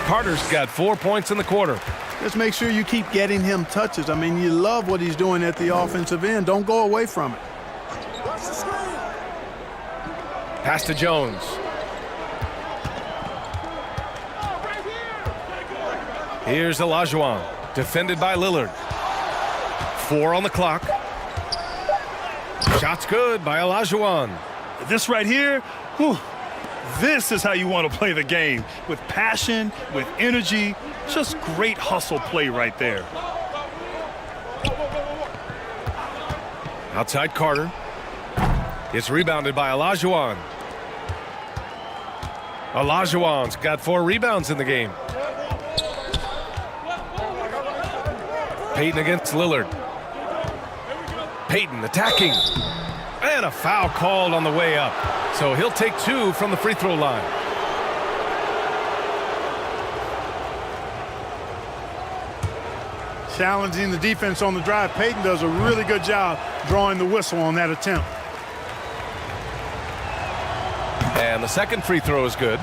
Carter's got 4 points in the quarter. Just make sure you keep getting him touches. I mean, you love what he's doing at the offensive end. Don't go away from it. Pass to Jones. Here's Olajuwon, defended by Lillard. 4 on the clock. Shot's good by Olajuwon. This right here, whew, this is how you want to play the game. With passion, with energy, just great hustle play right there. Outside Carter. It's rebounded by Olajuwon. Olajuwon's got 4 rebounds in the game. Payton against Lillard. Payton attacking. And a foul called on the way up. So he'll take 2 from the free throw line. Challenging the defense on the drive. Payton does a really good job drawing the whistle on that attempt. And the second free throw is good.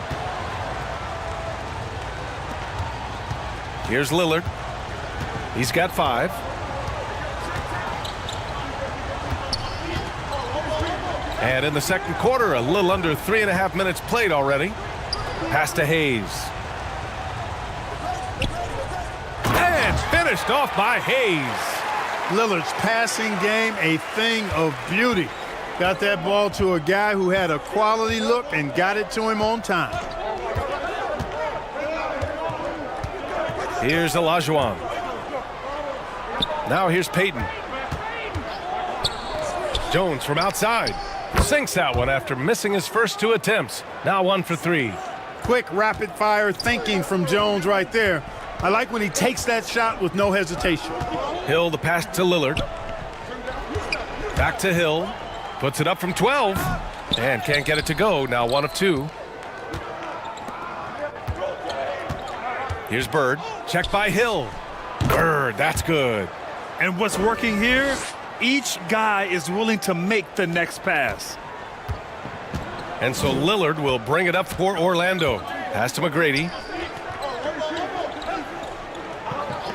Here's Lillard. He's got 5. And in the second quarter, a little under 3.5 minutes played already. Pass to Hayes. And finished off by Hayes. Lillard's passing game, a thing of beauty. Got that ball to a guy who had a quality look and got it to him on time. Here's Olajuwon. Now here's Payton. Jones from outside. Sinks that one after missing his first 2 attempts. Now 1 for 3. Quick, rapid-fire thinking from Jones right there. I like when he takes that shot with no hesitation. Hill, the pass to Lillard. Back to Hill. Puts it up from 12. And can't get it to go. Now 1 of 2. Here's Bird. Checked by Hill. Bird, that's good. And what's working here? Each guy is willing to make the next pass. And so Lillard will bring it up for Orlando. Pass to McGrady.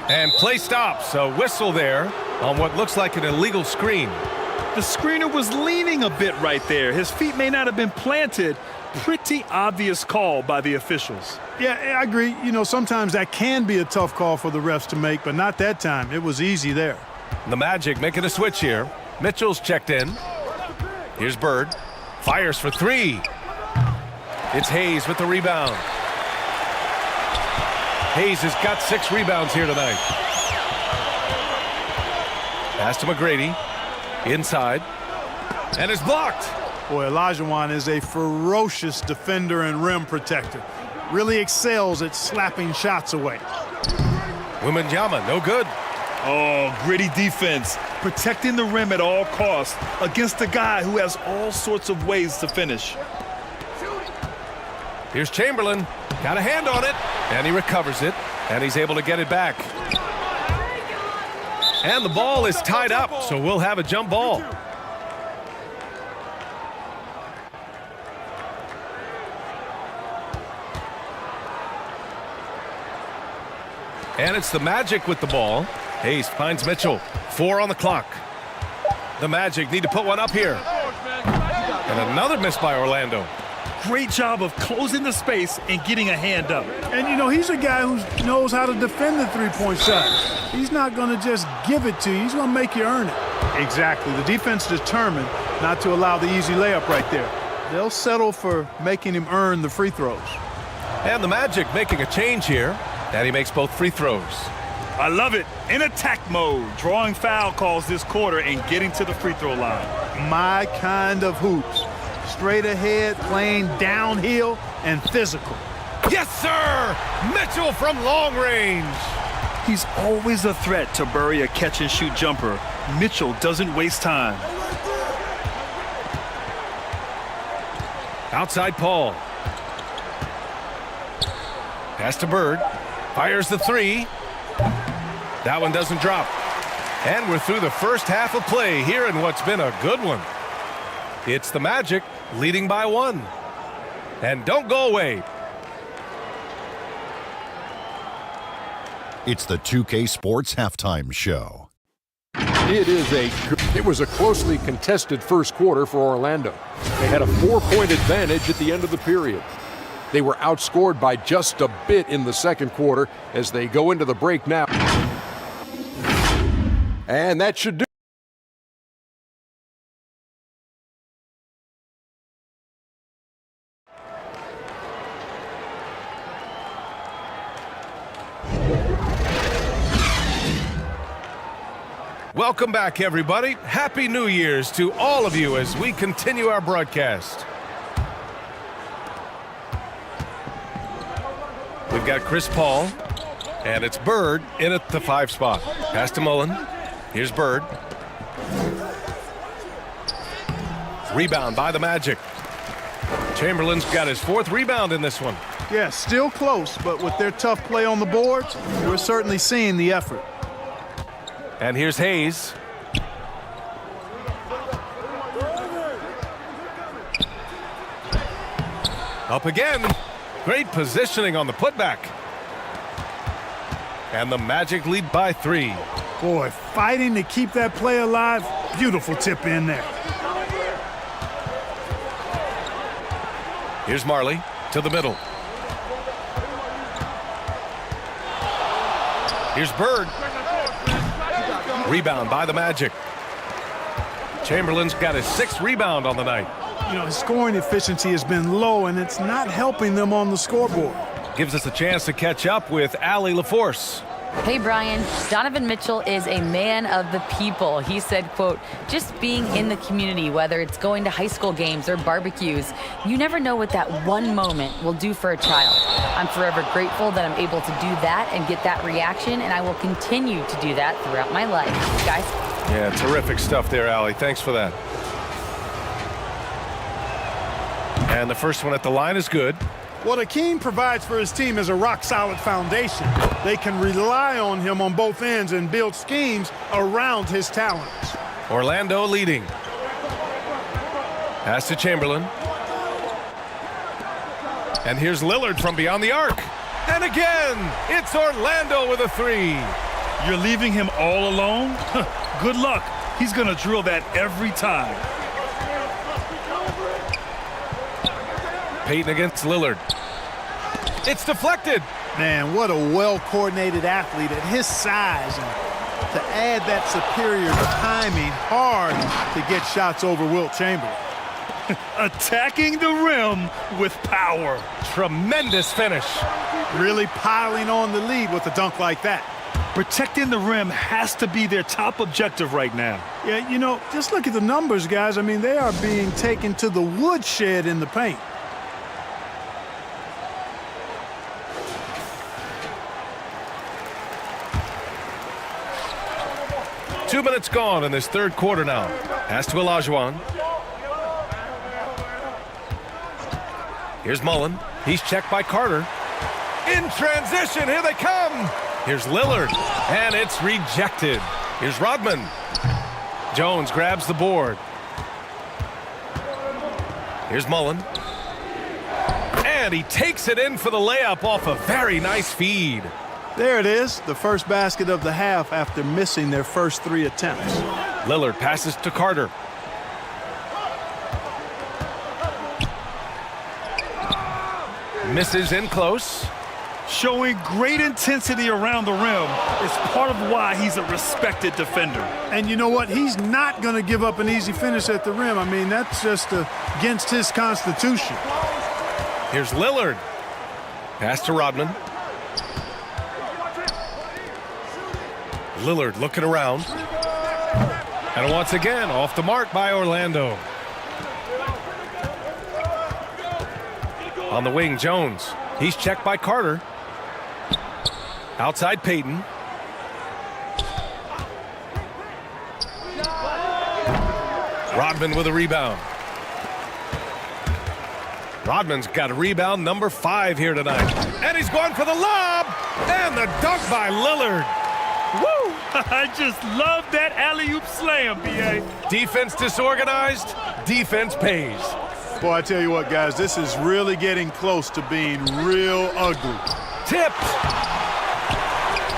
And play stops. A whistle there on what looks like an illegal screen. The screener was leaning a bit right there. His feet may not have been planted. Pretty obvious call by the officials. Yeah, I agree. You know, sometimes that can be a tough call for the refs to make, but not that time. It was easy there. The Magic making a switch here. Mitchell's checked in. Here's Bird. Fires for 3. It's Hayes with the rebound. Hayes has got 6 rebounds here tonight. Pass to McGrady. Inside. And it's blocked. Boy, Olajuwon is a ferocious defender and rim protector. Really excels at slapping shots away. Wembanyama, no good. Oh, gritty defense. Protecting the rim at all costs against a guy who has all sorts of ways to finish. Here's Chamberlain. Got a hand on it. And he recovers it. And he's able to get it back. And the ball is tied up, so we'll have a jump ball. And it's the Magic with the ball. Hayes finds Mitchell. 4 on the clock. The Magic need to put one up here. And another miss by Orlando. Great job of closing the space and getting a hand up. And, you know, he's a guy who knows how to defend the three-point shot. He's not going to just give it to you. He's going to make you earn it. Exactly. The defense determined not to allow the easy layup right there. They'll settle for making him earn the free throws. And the Magic making a change here. And he makes both free throws. I love it. In attack mode, drawing foul calls this quarter and getting to the free throw line. My kind of hoops. Straight ahead, playing downhill, and physical. Yes, sir! Mitchell from long range. He's always a threat to bury a catch-and-shoot jumper. Mitchell doesn't waste time. Outside Paul. Pass to Bird. Fires the 3. That one doesn't drop. And we're through the first half of play here in what's been a good one. It's the Magic leading by 1. And don't go away. It's the 2K Sports Halftime Show. It was a closely contested first quarter for Orlando. They had a 4-point advantage at the end of the period. They were outscored by just a bit in the second quarter as they go into the break now. And that should do. Welcome back, everybody. Happy New Year's to all of you as we continue our broadcast. We've got Chris Paul, and it's Bird in at the 5 spot. Pass to Mullen. Here's Bird. Rebound by the Magic. Chamberlain's got his 4th rebound in this one. Yeah, still close, but with their tough play on the boards, we're certainly seeing the effort. And here's Hayes. Up again. Great positioning on the putback. And the Magic lead by 3. Boy, fighting to keep that play alive. Beautiful tip in there. Here's Marley to the middle. Here's Bird. Rebound by the Magic. Chamberlain's got his 6th rebound on the night. You know, his scoring efficiency has been low, and it's not helping them on the scoreboard. Gives us a chance to catch up with Allie LaForce. Hey, Brian. Donovan Mitchell is a man of the people. He said, quote, just being in the community, whether it's going to high school games or barbecues, you never know what that one moment will do for a child. I'm forever grateful that I'm able to do that and get that reaction, and I will continue to do that throughout my life. Guys? Yeah, terrific stuff there, Allie. Thanks for that. And the first one at the line is good. What Akeem provides for his team is a rock-solid foundation. They can rely on him on both ends and build schemes around his talents. Orlando leading. Pass to Chamberlain. And here's Lillard from beyond the arc. And again, it's Orlando with a 3. You're leaving him all alone? Good luck. He's going to drill that every time. Payton against Lillard. It's deflected. Man, what a well-coordinated athlete at his size. And to add that superior timing, hard to get shots over Wilt Chamberlain. Attacking the rim with power. Tremendous finish. Really piling on the lead with a dunk like that. Protecting the rim has to be their top objective right now. Yeah, you know, just look at the numbers, guys. I mean, they are being taken to the woodshed in the paint. Two minutes gone in this third quarter now. Pass to Olajuwon. Here's Mullen. He's checked by Carter. In transition, here they come. Here's Lillard, and it's rejected. Here's Rodman. Jones grabs the board. Here's Mullen. And he takes it in for the layup off a very nice feed. There it is, the first basket of the half after missing their first 3 attempts. Lillard passes to Carter. Misses in close. Showing great intensity around the rim is part of why he's a respected defender. And you know what? He's not going to give up an easy finish at the rim. I mean, that's just against his constitution. Here's Lillard. Pass to Rodman. Lillard looking around. And once again, off the mark by Orlando. On the wing, Jones. He's checked by Carter. Outside Payton. Rodman with a rebound. Rodman's got a rebound number 5 here tonight. And he's going for the lob. And the dunk by Lillard. Woo! I just love that alley-oop slam, B.A. Defense disorganized, defense pays. Boy, I tell you what, guys, this is really getting close to being real ugly. Tipped.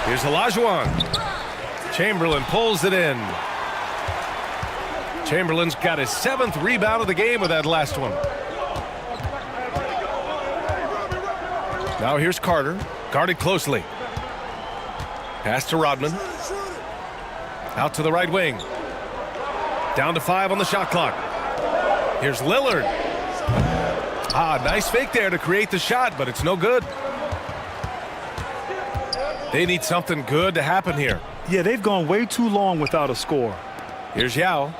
Here's Olajuwon. Chamberlain pulls it in. Chamberlain's got his 7th rebound of the game with that last one. Now here's Carter, guarded closely. Pass to Rodman. Out to the right wing. Down to 5 on the shot clock. Here's Lillard. Nice fake there to create the shot, but it's no good. They need something good to happen here. Yeah, they've gone way too long without a score. Here's Yao.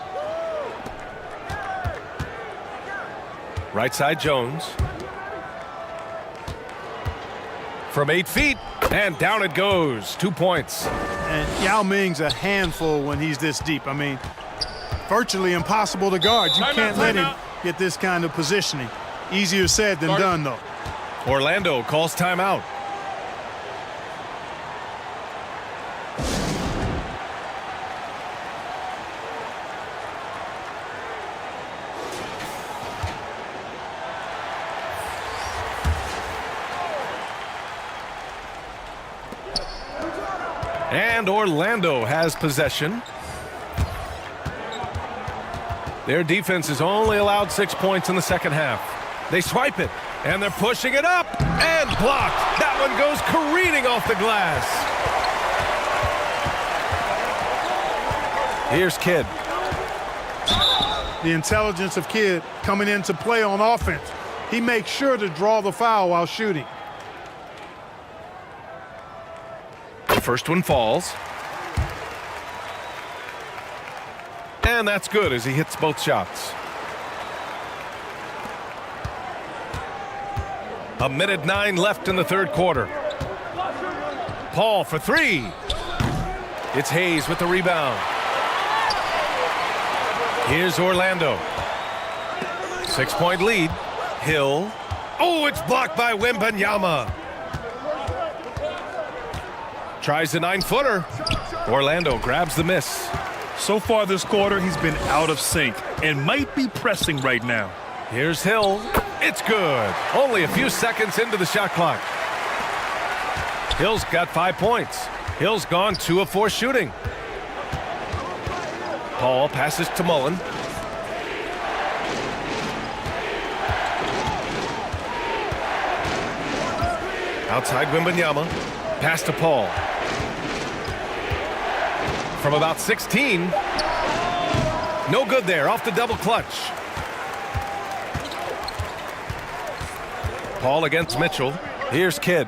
Right side Jones. From 8 feet, and down it goes. 2 points. And Yao Ming's a handful when he's this deep. I mean, virtually impossible to guard. You can't let him get this kind of positioning. Easier said than done, though. Orlando calls timeout. And Orlando has possession. Their defense has only allowed 6 points in the second half. They swipe it, and they're pushing it up, and blocked. That one goes careening off the glass. Here's Kidd. The intelligence of Kidd coming into play on offense. He makes sure to draw the foul while shooting. The first one falls. And that's good as he hits both shots. 1:09 left in the third quarter. Paul for 3. It's Hayes with the rebound. Here's Orlando. 6-point lead. Hill. Oh, it's blocked by Wembanyama. Tries the 9-footer. Orlando grabs the miss. So far this quarter, he's been out of sync and might be pressing right now. Here's Hill. It's good. Only a few seconds into the shot clock. Hill's got 5 points. Hill's gone 2 of 4 shooting. Paul passes to Mullen. Outside Wembanyama. Pass to Paul. From about 16. No good there. Off the double clutch. Paul against Mitchell. Here's Kidd.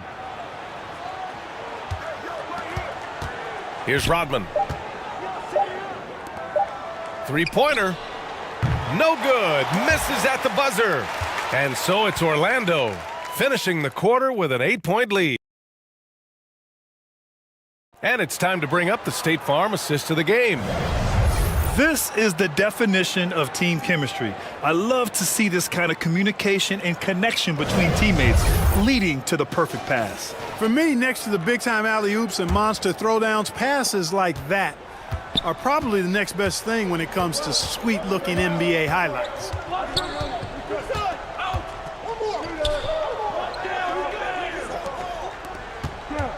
Here's Rodman. 3-pointer. No good. Misses at the buzzer. And so it's Orlando finishing the quarter with an 8-point lead. And it's time to bring up the State Farm assist of the game. This is the definition of team chemistry. I love to see this kind of communication and connection between teammates leading to the perfect pass. For me, next to the big-time alley-oops and monster throwdowns, passes like that are probably the next best thing when it comes to sweet-looking NBA highlights.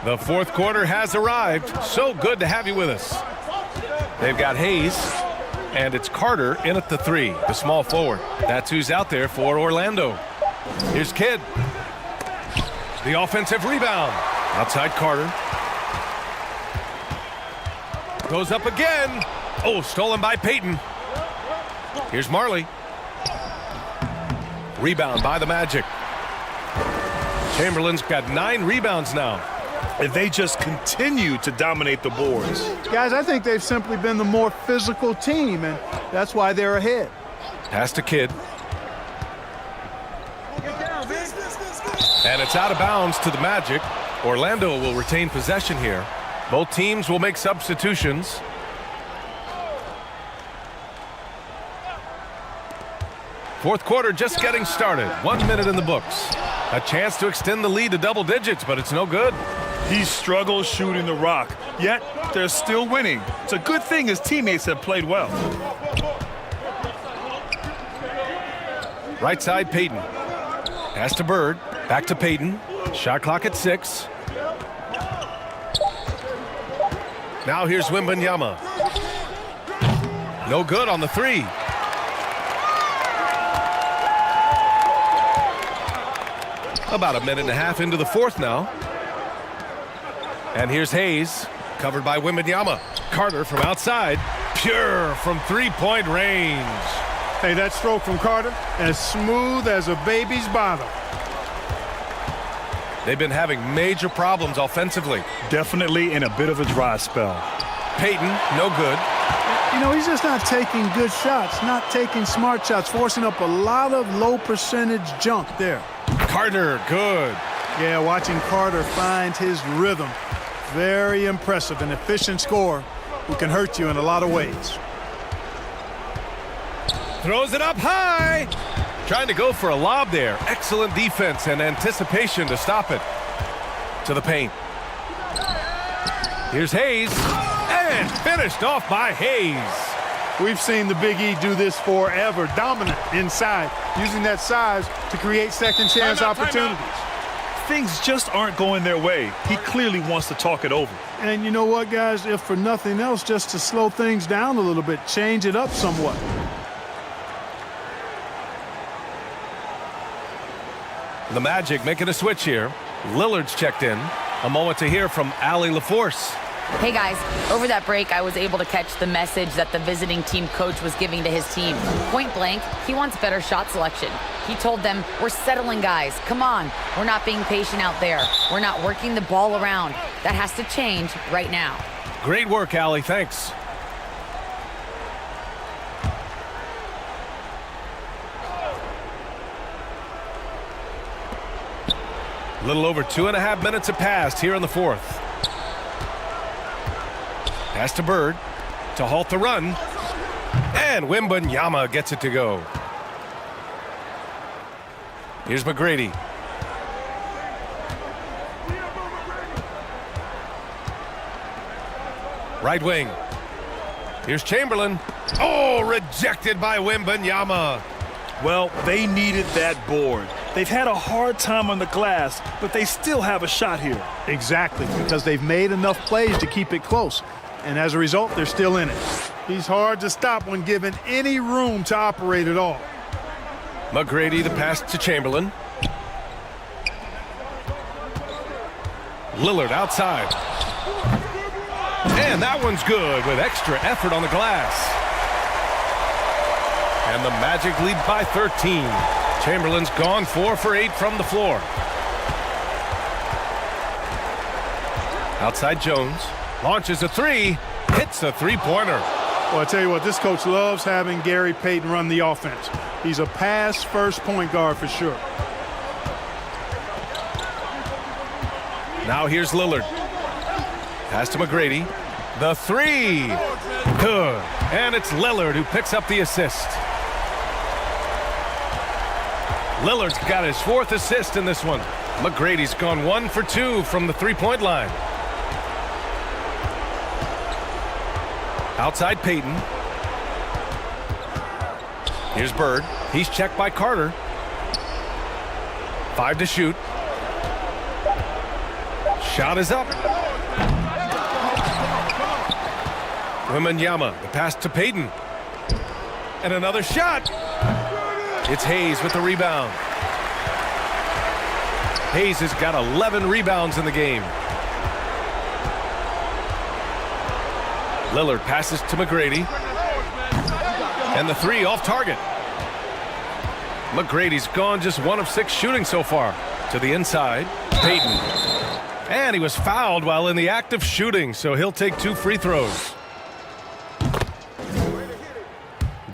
The fourth quarter has arrived. So good to have you with us. They've got Hayes, and it's Carter in at the 3, the small forward. That's who's out there for Orlando. Here's Kidd. The offensive rebound. Outside Carter. Goes up again. Oh, stolen by Payton. Here's Marley. Rebound by the Magic. Chamberlain's got 9 rebounds now. And they just continue to dominate the boards. Guys, I think they've simply been the more physical team, and that's why they're ahead. Pass to Kidd. And it's out of bounds to the Magic. Orlando will retain possession here. Both teams will make substitutions. Fourth quarter just getting started. 1 minute in the books. A chance to extend the lead to double digits, but it's no good. He struggles shooting the rock, yet they're still winning. It's a good thing his teammates have played well. Right side, Payton. Pass to Bird. Back to Payton. Shot clock at 6. Now here's Wembanyama. No good on the three. About a minute and a half into the fourth now. And here's Hayes, covered by Wembanyama. Carter from outside, pure from three-point range. Hey, that stroke from Carter, as smooth as a baby's bottom. They've been having major problems offensively. Definitely in a bit of a dry spell. Payton, no good. You know, he's just not taking good shots, not taking smart shots, forcing up a lot of low percentage junk there. Carter, good. Yeah, watching Carter find his rhythm. Very impressive, an efficient scorer who can hurt you in a lot of ways. Throws it up high. Trying to go for a lob there. Excellent defense and anticipation to stop it. To the paint. Here's Hayes. And finished off by Hayes. We've seen the Big E do this forever. Dominant inside, using that size to create second chance opportunities. Things just aren't going their way. He clearly wants to talk it over. And you know what, guys? If for nothing else, just to slow things down a little bit, change it up somewhat. The Magic making a switch here. Lillard's checked in. A moment to hear from Allie LaForce. Hey guys, over that break, I was able to catch the message that the visiting team coach was giving to his team. Point blank, he wants better shot selection. He told them, we're settling guys. Come on, we're not being patient out there. We're not working the ball around. That has to change right now. Great work, Allie. Thanks. A little over 2.5 minutes have passed here in the fourth. Pass to Bird to halt the run. And Wembanyama gets it to go. Here's McGrady. Right wing. Here's Chamberlain. Oh, rejected by Wembanyama. Well, they needed that board. They've had a hard time on the glass, but they still have a shot here. Exactly, because they've made enough plays to keep it close. And as a result, they're still in it. He's hard to stop when given any room to operate at all. McGrady, the pass to Chamberlain. Lillard outside. And that one's good with extra effort on the glass. And the Magic lead by 13. Chamberlain's gone 4 for 8 from the floor. Outside Jones. Launches a three. Hits a three-pointer. Well, I tell you what, this coach loves having Gary Payton run the offense. He's a pass-first point guard for sure. Now here's Lillard. Pass to McGrady. The three. Good. And it's Lillard who picks up the assist. Lillard's got his 4th assist in this one. McGrady's gone 1 for 2 from the three-point line. Outside Payton. Here's Bird. He's checked by Carter. 5 to shoot. Shot is up. Wembanyama, the pass to Payton. And another shot. It's Hayes with the rebound. Hayes has got 11 rebounds in the game. Lillard passes to McGrady. And the three off target. McGrady's gone just 1 of 6 shooting so far. To the inside, Payton. And he was fouled while in the act of shooting, so he'll take 2 free throws.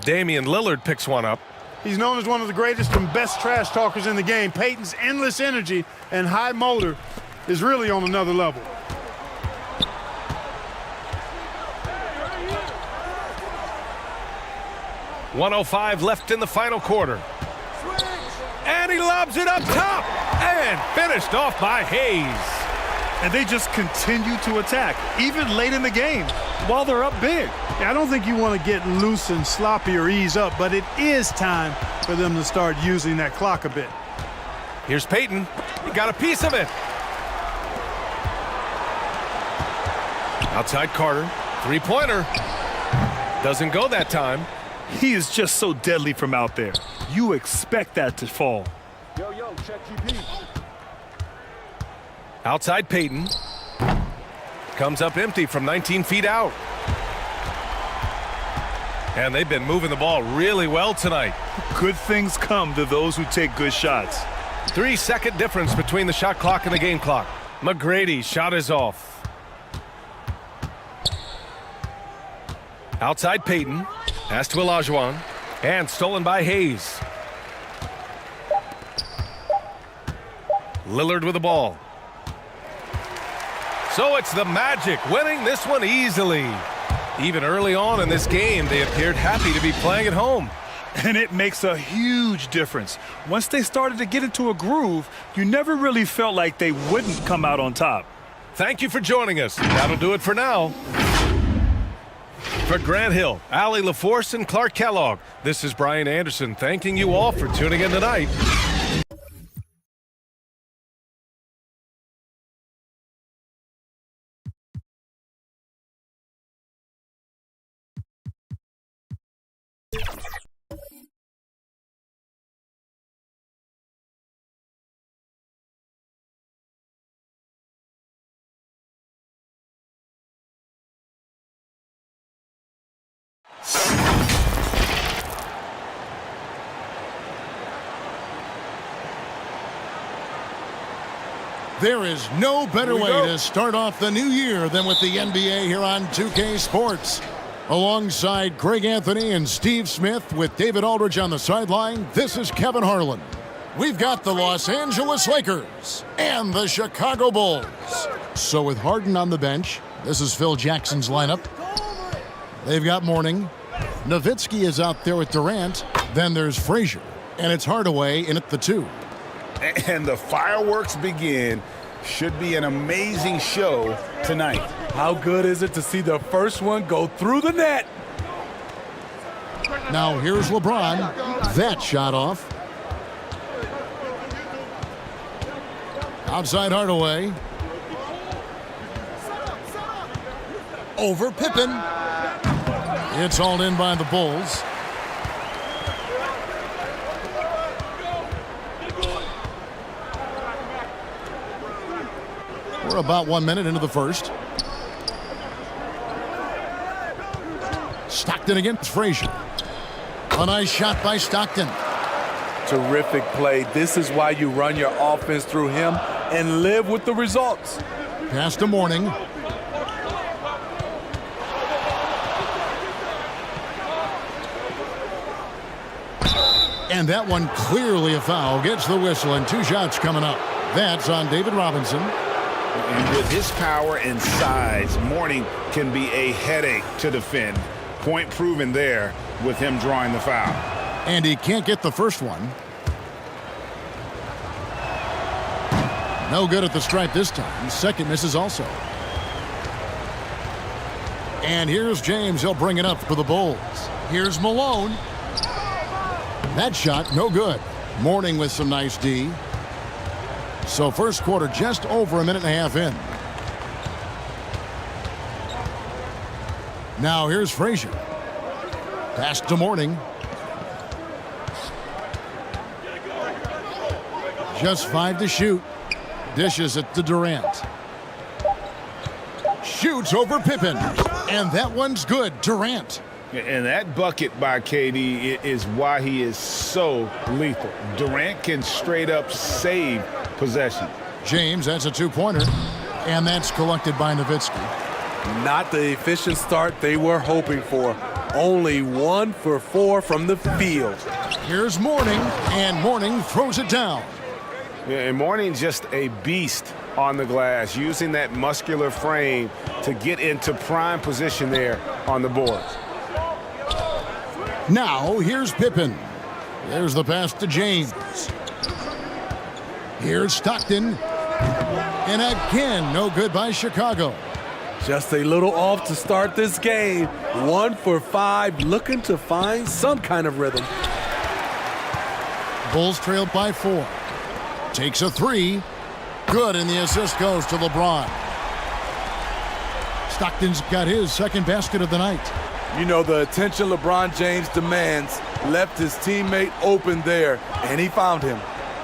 Damian Lillard picks one up. He's known as one of the greatest and best trash talkers in the game. Payton's endless energy and high motor is really on another level. .105 left in the final quarter. And he lobs it up top. And finished off by Hayes. And they just continue to attack, even late in the game, while they're up big. Yeah, I don't think you want to get loose and sloppy or ease up, but it is time for them to start using that clock a bit. Here's Payton. He got a piece of it. Outside Carter. Three-pointer. Doesn't go that time. He is just so deadly from out there. You expect that to fall. Yo, check GP. Outside Peyton. Comes up empty from 19 feet out. And they've been moving the ball really well tonight. Good things come to those who take good shots. 3-second difference between the shot clock and the game clock. McGrady's shot is off. Outside Peyton. Pass to Olajuwon. And stolen by Hayes. Lillard with the ball. So it's the Magic winning this one easily. Even early on in this game, they appeared happy to be playing at home. And it makes a huge difference. Once they started to get into a groove, you never really felt like they wouldn't come out on top. Thank you for joining us. That'll do it for now. For Grant Hill, Allie LaForce, and Clark Kellogg, this is Brian Anderson thanking you all for tuning in tonight. There is no better way to start off the new year than with the NBA here on 2K Sports. Alongside Greg Anthony and Steve Smith with David Aldridge on the sideline, this is Kevin Harlan. We've got the Los Angeles Lakers and the Chicago Bulls. So with Harden on the bench, this is Phil Jackson's lineup. They've got Mourning. Nowitzki is out there with Durant. Then there's Frazier. And it's Hardaway in at the 2. And the fireworks begin. Should be an amazing show tonight. How good is it to see the first one go through the net? Now here's LeBron. That shot off. Outside Hardaway. Over Pippen. It's hauled in by the Bulls. We're about 1 minute into the first. Stockton against Frazier. A nice shot by Stockton. Terrific play. This is why you run your offense through him and live with the results. Pass to Mourning. And that one clearly a foul. Gets the whistle and 2 shots coming up. That's on David Robinson. And with his power and size, Mourning can be a headache to defend. Point proven there with him drawing the foul. And he can't get the first one. No good at the stripe this time. Second misses also. And here's James. He'll bring it up for the Bulls. Here's Malone. That shot, no good. Mourning with some nice D. So first quarter just over a minute and a half in. Now here's Frazier. Pass to Mourning. Just 5 to shoot. Dishes it to Durant. Shoots over Pippen. And that one's good. Durant. And that bucket by KD is why he is so lethal. Durant can straight up save possession. James, that's a 2-pointer. And that's collected by Nowitzki. Not the efficient start they were hoping for. Only 1 for 4 from the field. Here's Mourning, and Mourning throws it down. Yeah, and Mourning's just a beast on the glass, using that muscular frame to get into prime position there on the boards. Now, here's Pippen. There's the pass to James. Here's Stockton. And again, no good by Chicago. Just a little off to start this game. 1 for 5, looking to find some kind of rhythm. Bulls trailed by 4. Takes a 3. Good, and the assist goes to LeBron. Stockton's got his second basket of the night. You know, the attention LeBron James demands left his teammate open there, and he found him.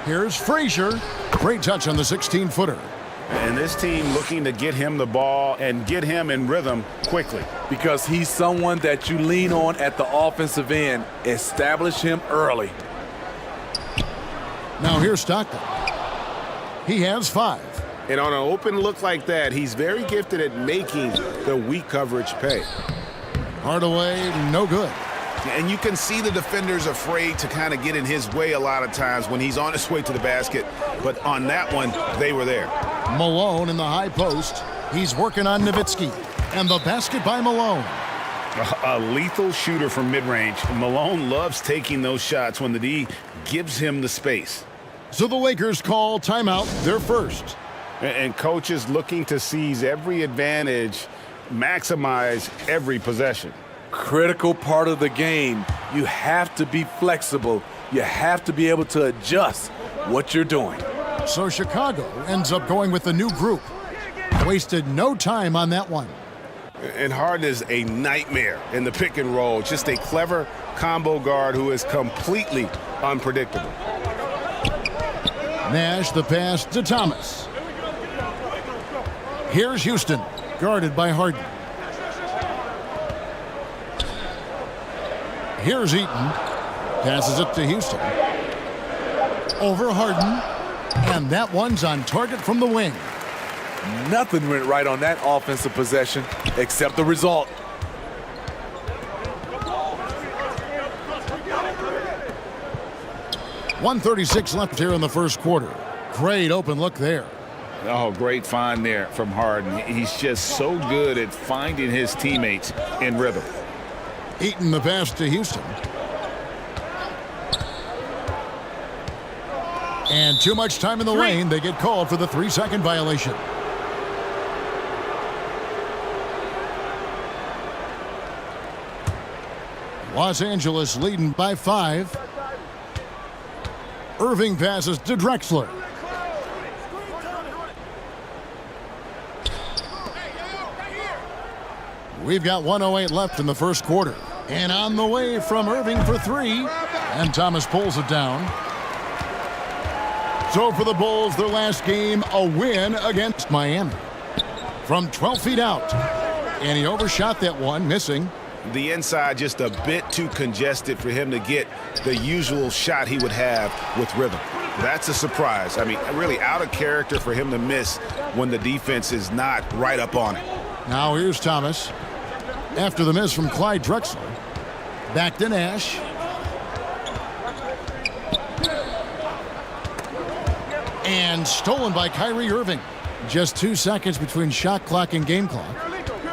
Here's Frazier. Great touch on the 16-footer. And this team looking to get him the ball and get him in rhythm quickly. Because he's someone that you lean on at the offensive end. Establish him early. Now here's Stockton. He has 5. And on an open look like that, he's very gifted at making the weak coverage pay. Hardaway, no good. And you can see the defenders afraid to kind of get in his way a lot of times when he's on his way to the basket. But on that one, they were there. Malone in the high post. He's working on Nowitzki. And the basket by Malone. A lethal shooter from mid-range. Malone loves taking those shots when the D gives him the space. So the Lakers call timeout, their first. And coaches looking to seize every advantage, maximize every possession. Critical part of the game. You have to be flexible. You have to be able to adjust what you're doing. So Chicago ends up going with the new group. Wasted no time on that one. And Harden is a nightmare in the pick and roll. Just a clever combo guard who is completely unpredictable. Nash the pass to Thomas. Here's Houston, guarded by Harden. Here's Eaton. Passes it to Houston. Over Harden. And that one's on target from the wing. Nothing went right on that offensive possession except the result. .136 left here in the first quarter. Great open look there. Oh, great find there from Harden. He's just so good at finding his teammates in rhythm. Eaton the pass to Houston. And too much time in the lane. They get called for the 3-second violation. Los Angeles leading by 5. Irving passes to Drexler. We've got 1:08 left in the first quarter. And on the way from Irving for 3. And Thomas pulls it down. So for the Bulls, their last game, a win against Miami. From 12 feet out. And he overshot that one, missing. The inside just a bit too congested for him to get the usual shot he would have with rhythm. That's a surprise. I mean, really out of character for him to miss when the defense is not right up on it. Now here's Thomas. After the miss from Clyde Drexler. Back to Nash. And stolen by Kyrie Irving. Just 2 seconds between shot clock and game clock.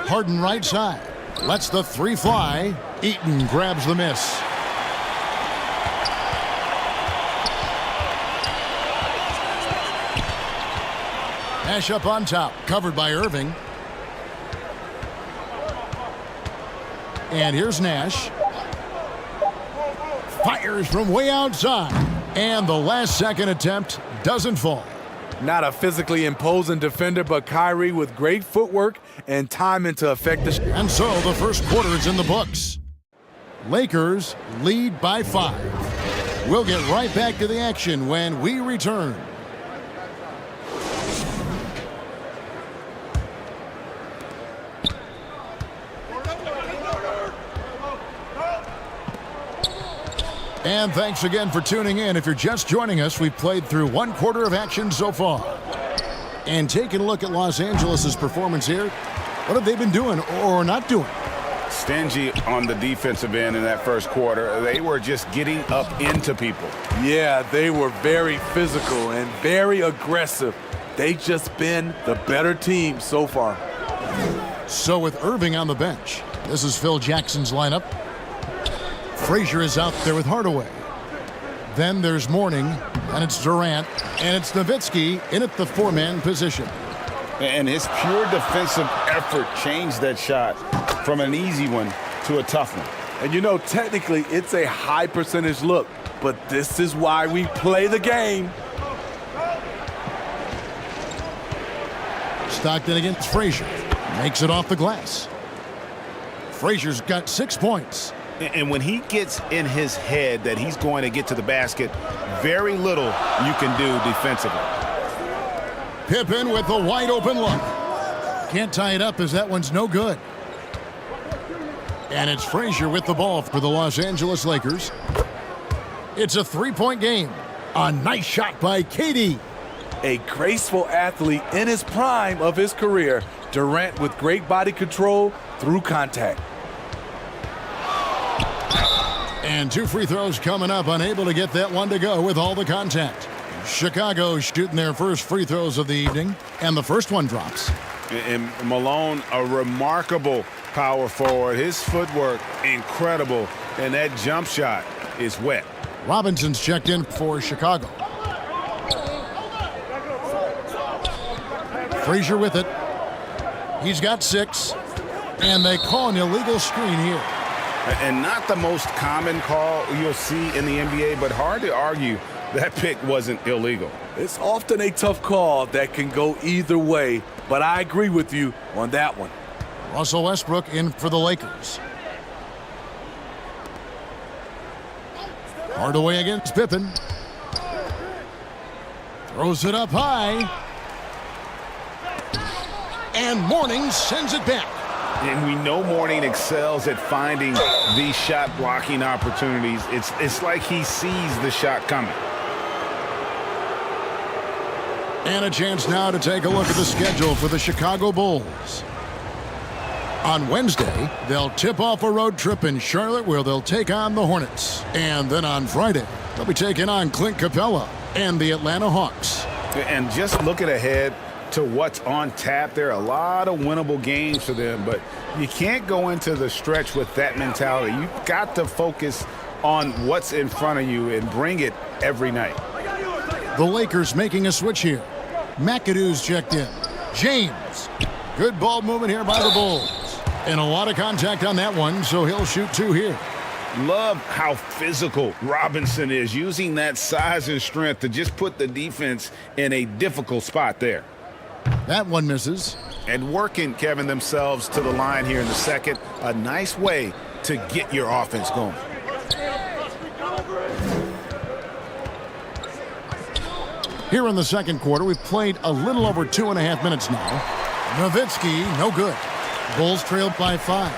Harden right side. Lets the 3 fly. Eaton grabs the miss. Nash up on top. Covered by Irving. And here's Nash. Fires from way outside. And the last second attempt doesn't fall. Not a physically imposing defender, but Kyrie with great footwork and timing to affect the shot. And so the first quarter is in the books. Lakers lead by 5. We'll get right back to the action when we return. And thanks again for tuning in. If you're just joining us, we've played through 1 quarter of action so far. And taking a look at Los Angeles' performance here, what have they been doing or not doing? Stingy on the defensive end in that first quarter. They were just getting up into people. Yeah, they were very physical and very aggressive. They just been the better team so far. So with Irving on the bench, this is Phil Jackson's lineup. Frazier is out there with Hardaway. Then there's Mourning, and it's Durant, and it's Nowitzki in at the 4-man position. And his pure defensive effort changed that shot from an easy one to a tough one. And you know, technically, it's a high percentage look, but this is why we play the game. Stockton against Frazier. Makes it off the glass. Frazier's got 6 points. And when he gets in his head that he's going to get to the basket, very little you can do defensively. Pippen with a wide open look. Can't tie it up as that one's no good. And it's Frazier with the ball for the Los Angeles Lakers. It's a 3-point game. A nice shot by KD. A graceful athlete in his prime of his career. Durant with great body control through contact. And 2 free throws coming up, unable to get that one to go with all the contact. Chicago shooting their first free throws of the evening, and the first one drops. And Malone, a remarkable power forward. His footwork, incredible, and that jump shot is wet. Robinson's checked in for Chicago. Frazier with it. He's got 6, and they call an illegal screen here. And not the most common call you'll see in the NBA, but hard to argue that pick wasn't illegal. It's often a tough call that can go either way, but I agree with you on that one. Russell Westbrook in for the Lakers. Hardaway against Pippen. Throws it up high. And Mourning sends it back. And we know Mourning excels at finding these shot blocking opportunities. It's like he sees the shot coming. And a chance now to take a look at the schedule for the Chicago Bulls. On Wednesday, they'll tip off a road trip in Charlotte where they'll take on the Hornets. And then on Friday, they'll be taking on Clint Capella and the Atlanta Hawks. And just looking ahead to what's on tap, there are a lot of winnable games for them, but you can't go into the stretch with that mentality. You've got to focus on what's in front of you and bring it every night. The Lakers making a switch here. McAdoo's checked in. James. Good ball movement here by the Bulls. And a lot of contact on that one, so he'll shoot 2 here. Love how physical Robinson is, using that size and strength to just put the defense in a difficult spot there. That one misses. And working, Kevin, themselves to the line here in the second. A nice way to get your offense going. Here in the second quarter, we've played a little over 2.5 minutes now. Nowitzki, no good. Bulls trailed by 5.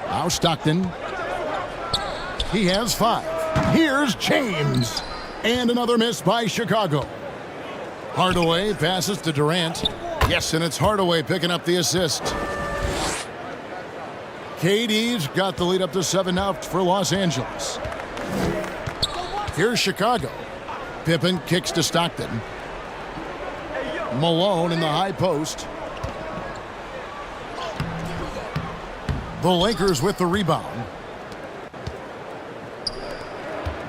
Now Stockton. He has 5. Here's James. And another miss by Chicago. Hardaway passes to Durant. Yes, and it's Hardaway picking up the assist. KD's got the lead up to 7 now for Los Angeles. Here's Chicago. Pippen kicks to Stockton. Malone in the high post. The Lakers with the rebound.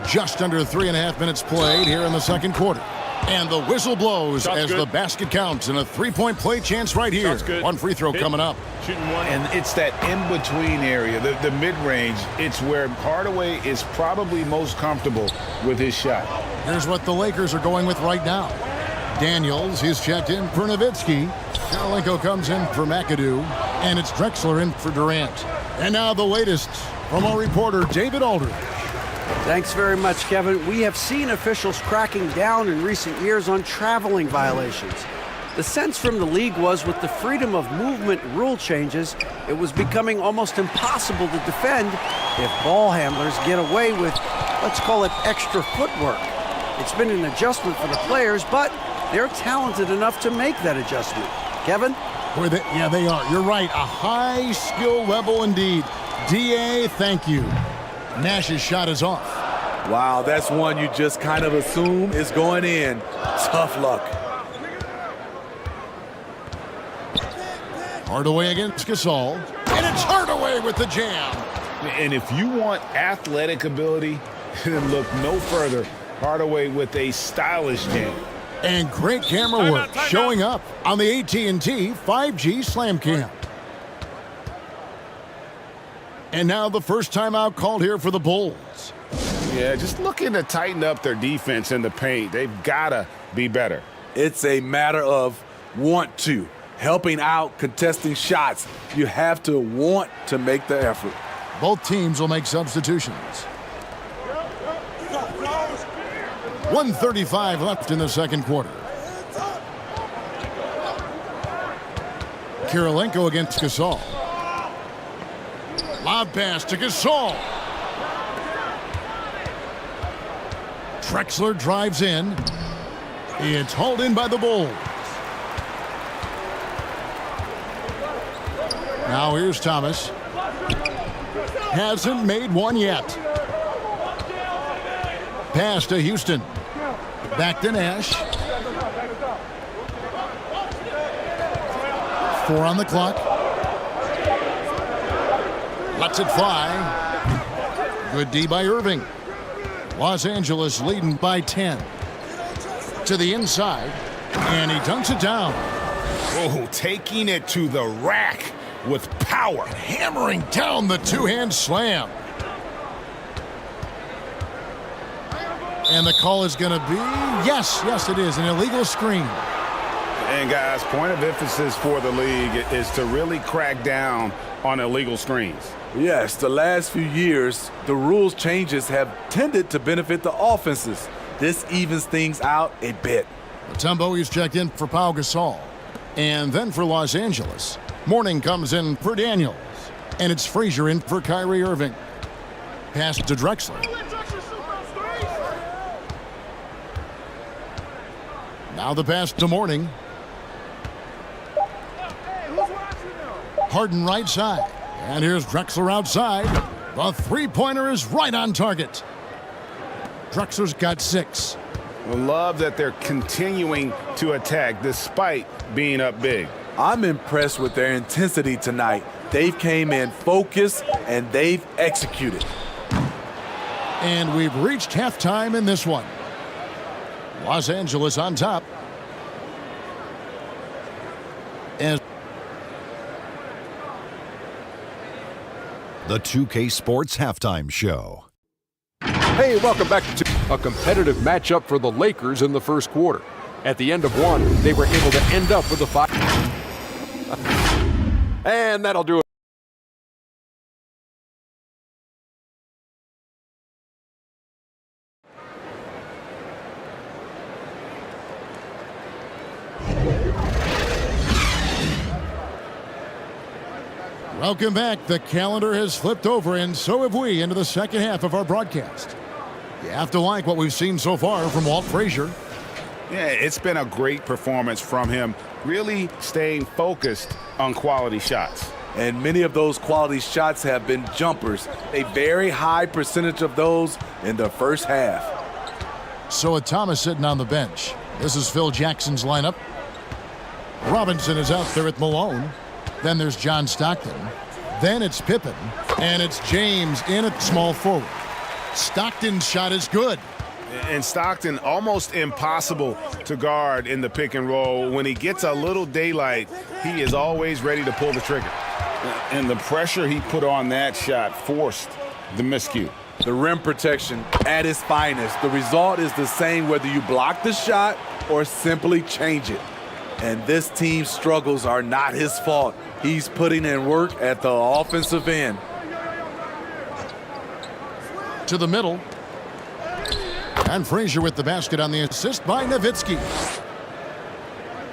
Just under 3.5 minutes played here in the second quarter. And the whistle blows as the basket counts, and a 3-point play chance right here. One free throw coming up. Shooting one. And it's that in-between area, the mid-range. It's where Hardaway is probably most comfortable with his shot. Here's what the Lakers are going with right now. Daniels, he's checked in for Nowitzki. Karolinko comes in for McAdoo. And it's Drexler in for Durant. And now the latest from our reporter, David Aldridge. Thanks very much, Kevin. We have seen officials cracking down in recent years on traveling violations. The sense from the league was with the freedom of movement rule changes, it was becoming almost impossible to defend if ball handlers get away with, let's call it, extra footwork. It's been an adjustment for the players, but they're talented enough to make that adjustment. Kevin? Yeah, they are. You're right. A high skill level indeed. DA, thank you. Nash's shot is off. Wow, that's one you just kind of assume is going in. Tough luck. Hardaway against Gasol. And it's Hardaway with the jam. And if you want athletic ability, then look no further. Hardaway with a stylish jam. And great camera work showing up on the AT&T 5G Slam Cam. And now the first timeout called here for the Bulls. Yeah, just looking to tighten up their defense in the paint. They've got to be better. It's a matter of want to. Helping out, contesting shots. You have to want to make the effort. Both teams will make substitutions. 1:35 left in the second quarter. Kirilenko against Gasol. Lob pass to Gasol. Drexler drives in. It's hauled in by the Bulls. Now here's Thomas. Hasn't made one yet. Pass to Houston. Back to Nash. 4 on the clock. Lets it fly. Good D by Irving. Los Angeles leading by 10. To the inside. And he dunks it down. Oh, taking it to the rack with power. Hammering down the two-hand slam. And the call is going to be, yes, it is, an illegal screen. And guys, point of emphasis for the league is to really crack down on illegal screens. Yes, the last few years, the rules changes have tended to benefit the offenses. This evens things out a bit. Mutombo is checked in for Pau Gasol. And then for Los Angeles, Mourning comes in for Daniels. And it's Frazier in for Kyrie Irving. Pass to Drexler. Now the pass to Mourning. Harden right side. And here's Drexler outside. The three-pointer is right on target. Drexler's got 6. I love that they're continuing to attack despite being up big. I'm impressed with their intensity tonight. They've came in focused and they've executed. And we've reached halftime in this one. Los Angeles on top. And the 2K Sports Halftime Show. Hey, welcome back to a competitive matchup for the Lakers in the first quarter. At the end of one, they were able to end up with a 5. And that'll do it. Welcome back. The calendar has flipped over, and so have we, into the second half of our broadcast. You have to like what we've seen so far from Walt Frazier. Yeah, it's been a great performance from him, really staying focused on quality shots. And many of those quality shots have been jumpers. A very high percentage of those in the first half. So with Thomas sitting on the bench, this is Phil Jackson's lineup. Robinson is out there with Malone. Then there's John Stockton. Then it's Pippen. And it's James in at small forward. Stockton's shot is good. And Stockton almost impossible to guard in the pick and roll. When he gets a little daylight, he is always ready to pull the trigger. And the pressure he put on that shot forced the miscue. The rim protection at its finest. The result is the same whether you block the shot or simply change it. And this team's struggles are not his fault. He's putting in work at the offensive end. To the middle. And Frazier with the basket on the assist by Nowitzki.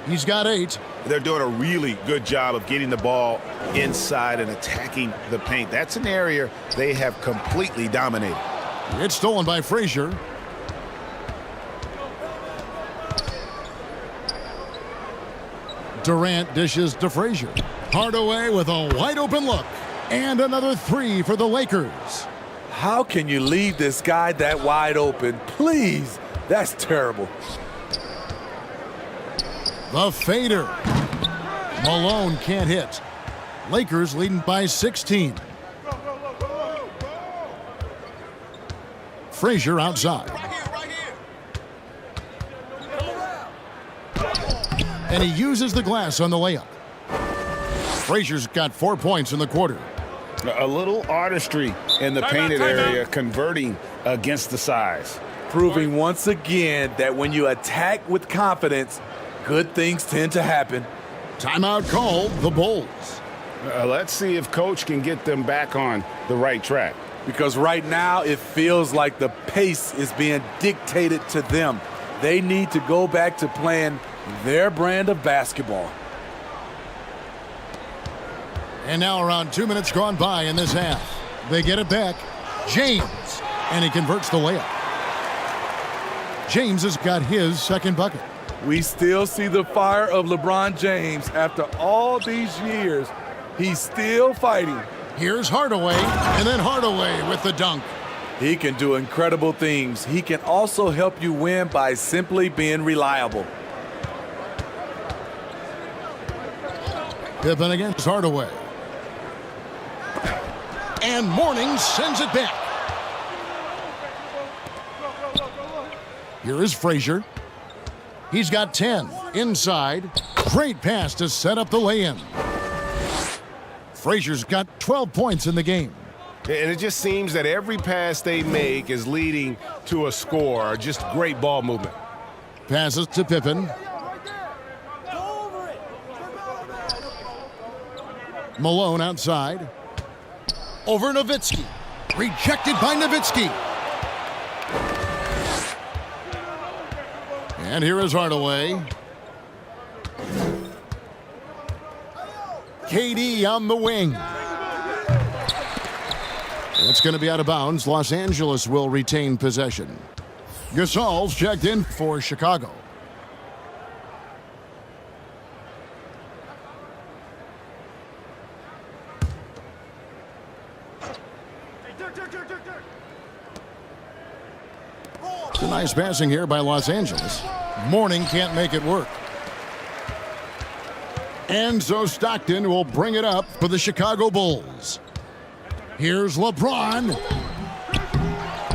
He's got 8. They're doing a really good job of getting the ball inside and attacking the paint. That's an area they have completely dominated. It's stolen by Frazier. Durant dishes to Frazier. Hardaway with a wide open look. And another 3 for the Lakers. How can you leave this guy that wide open? Please, that's terrible. The fader. Malone can't hit. Lakers leading by 16. Frazier outside. And he uses the glass on the layup. Frazier's got 4 points in the quarter. A little artistry in the painted area, converting against the size. proving once again that when you attack with confidence, good things tend to happen. Timeout called, the Bulls. Let's see if Coach can get them back on the right track. Because right now it feels like the pace is being dictated to them. They need to go back to playing their brand of basketball. And now around 2 minutes gone by in this half. They get it back. James, and he converts the layup. James has got his second bucket. We still see the fire of LeBron James after all these years. He's still fighting. Here's Hardaway, and then Hardaway with the dunk. He can do incredible things. He can also help you win by simply being reliable. Pippen against Hardaway. And Mourning sends it back. Here is Frazier. He's got 10 inside. Great pass to set up the lay-in. Frazier's got 12 points in the game. And it just seems that every pass they make is leading to a score. Just great ball movement. Passes to Pippen. Malone outside. Over Nowitzki. Rejected by Nowitzki. And here is Hardaway. KD on the wing. It's going to be out of bounds. Los Angeles will retain possession. Gasol's checked in for Chicago. It's a nice passing here by Los Angeles. Mourning can't make it work. And so Stockton will bring it up for the Chicago Bulls. Here's LeBron.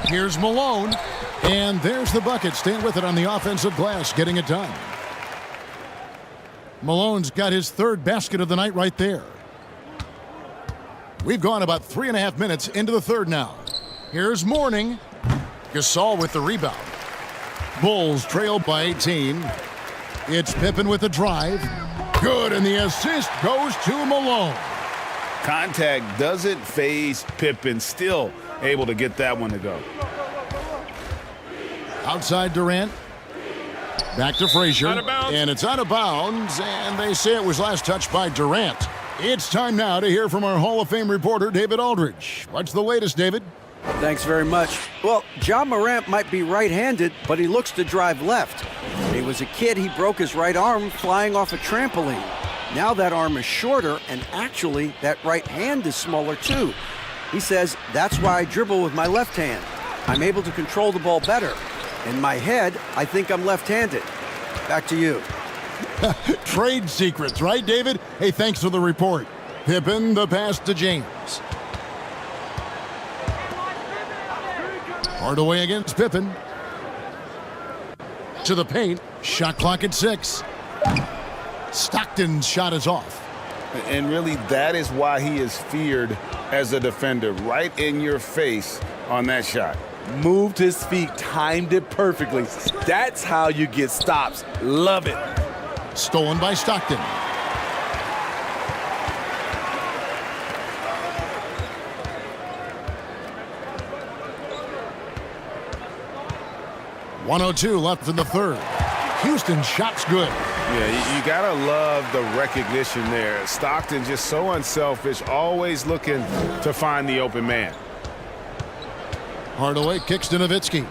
Here's Malone. And there's the bucket. Staying with it on the offensive glass, getting it done. Malone's got his third basket of the night right there. We've gone about 3.5 minutes into the third now. Here's Mourning. Gasol with the rebound. Bulls trail by 18. It's Pippen with the drive. Good, and the assist goes to Malone. Contact doesn't phase Pippen. Still able to get that one to go. Outside Durant. Back to Frazier. And it's out of bounds, and they say it was last touched by Durant. It's time now to hear from our Hall of Fame reporter, David Aldridge. What's the latest, David? Thanks very much. Well, John Morant might be right-handed, but he looks to drive left. When he was a kid, he broke his right arm flying off a trampoline. Now that arm is shorter, and actually, that right hand is smaller too. He says, that's why I dribble with my left hand. I'm able to control the ball better. In my head, I think I'm left-handed. Back to you. Trade secrets, right, David? Hey, thanks for the report. Pippen, the pass to James. Hardaway against Pippen. To the paint. Shot clock at 6. Stockton's shot is off. And really, that is why he is feared as a defender. Right in your face on that shot. Moved his feet, timed it perfectly. That's how you get stops. Love it. Stolen by Stockton. .102 left in the third. Houston's shot's good. Yeah, you gotta love the recognition there. Stockton just so unselfish, always looking to find the open man. Hardaway kicks to Nowitzki.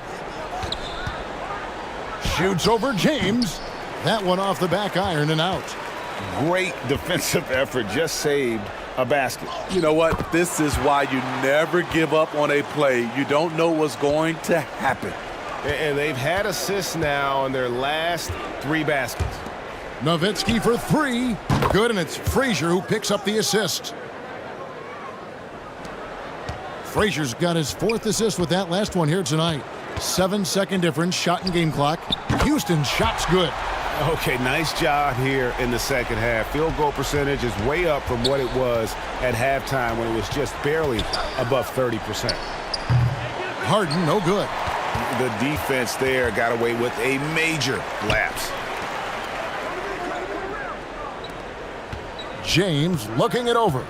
Shoots over James. That one off the back iron and out. Great defensive effort, just saved a basket. You know what? This is why you never give up on a play. You don't know what's going to happen. And they've had assists now on their last 3 baskets. Nowitzki for 3. Good, and it's Frazier who picks up the assist. Frazier's got his 4th assist with that last one here tonight. 7-second difference, shot and game clock. Houston's shot's good. Okay, nice job here in the second half. Field goal percentage is way up from what it was at halftime when it was just barely above 30%. Harden, no good. the defense there got away with a major lapse. James looking it over.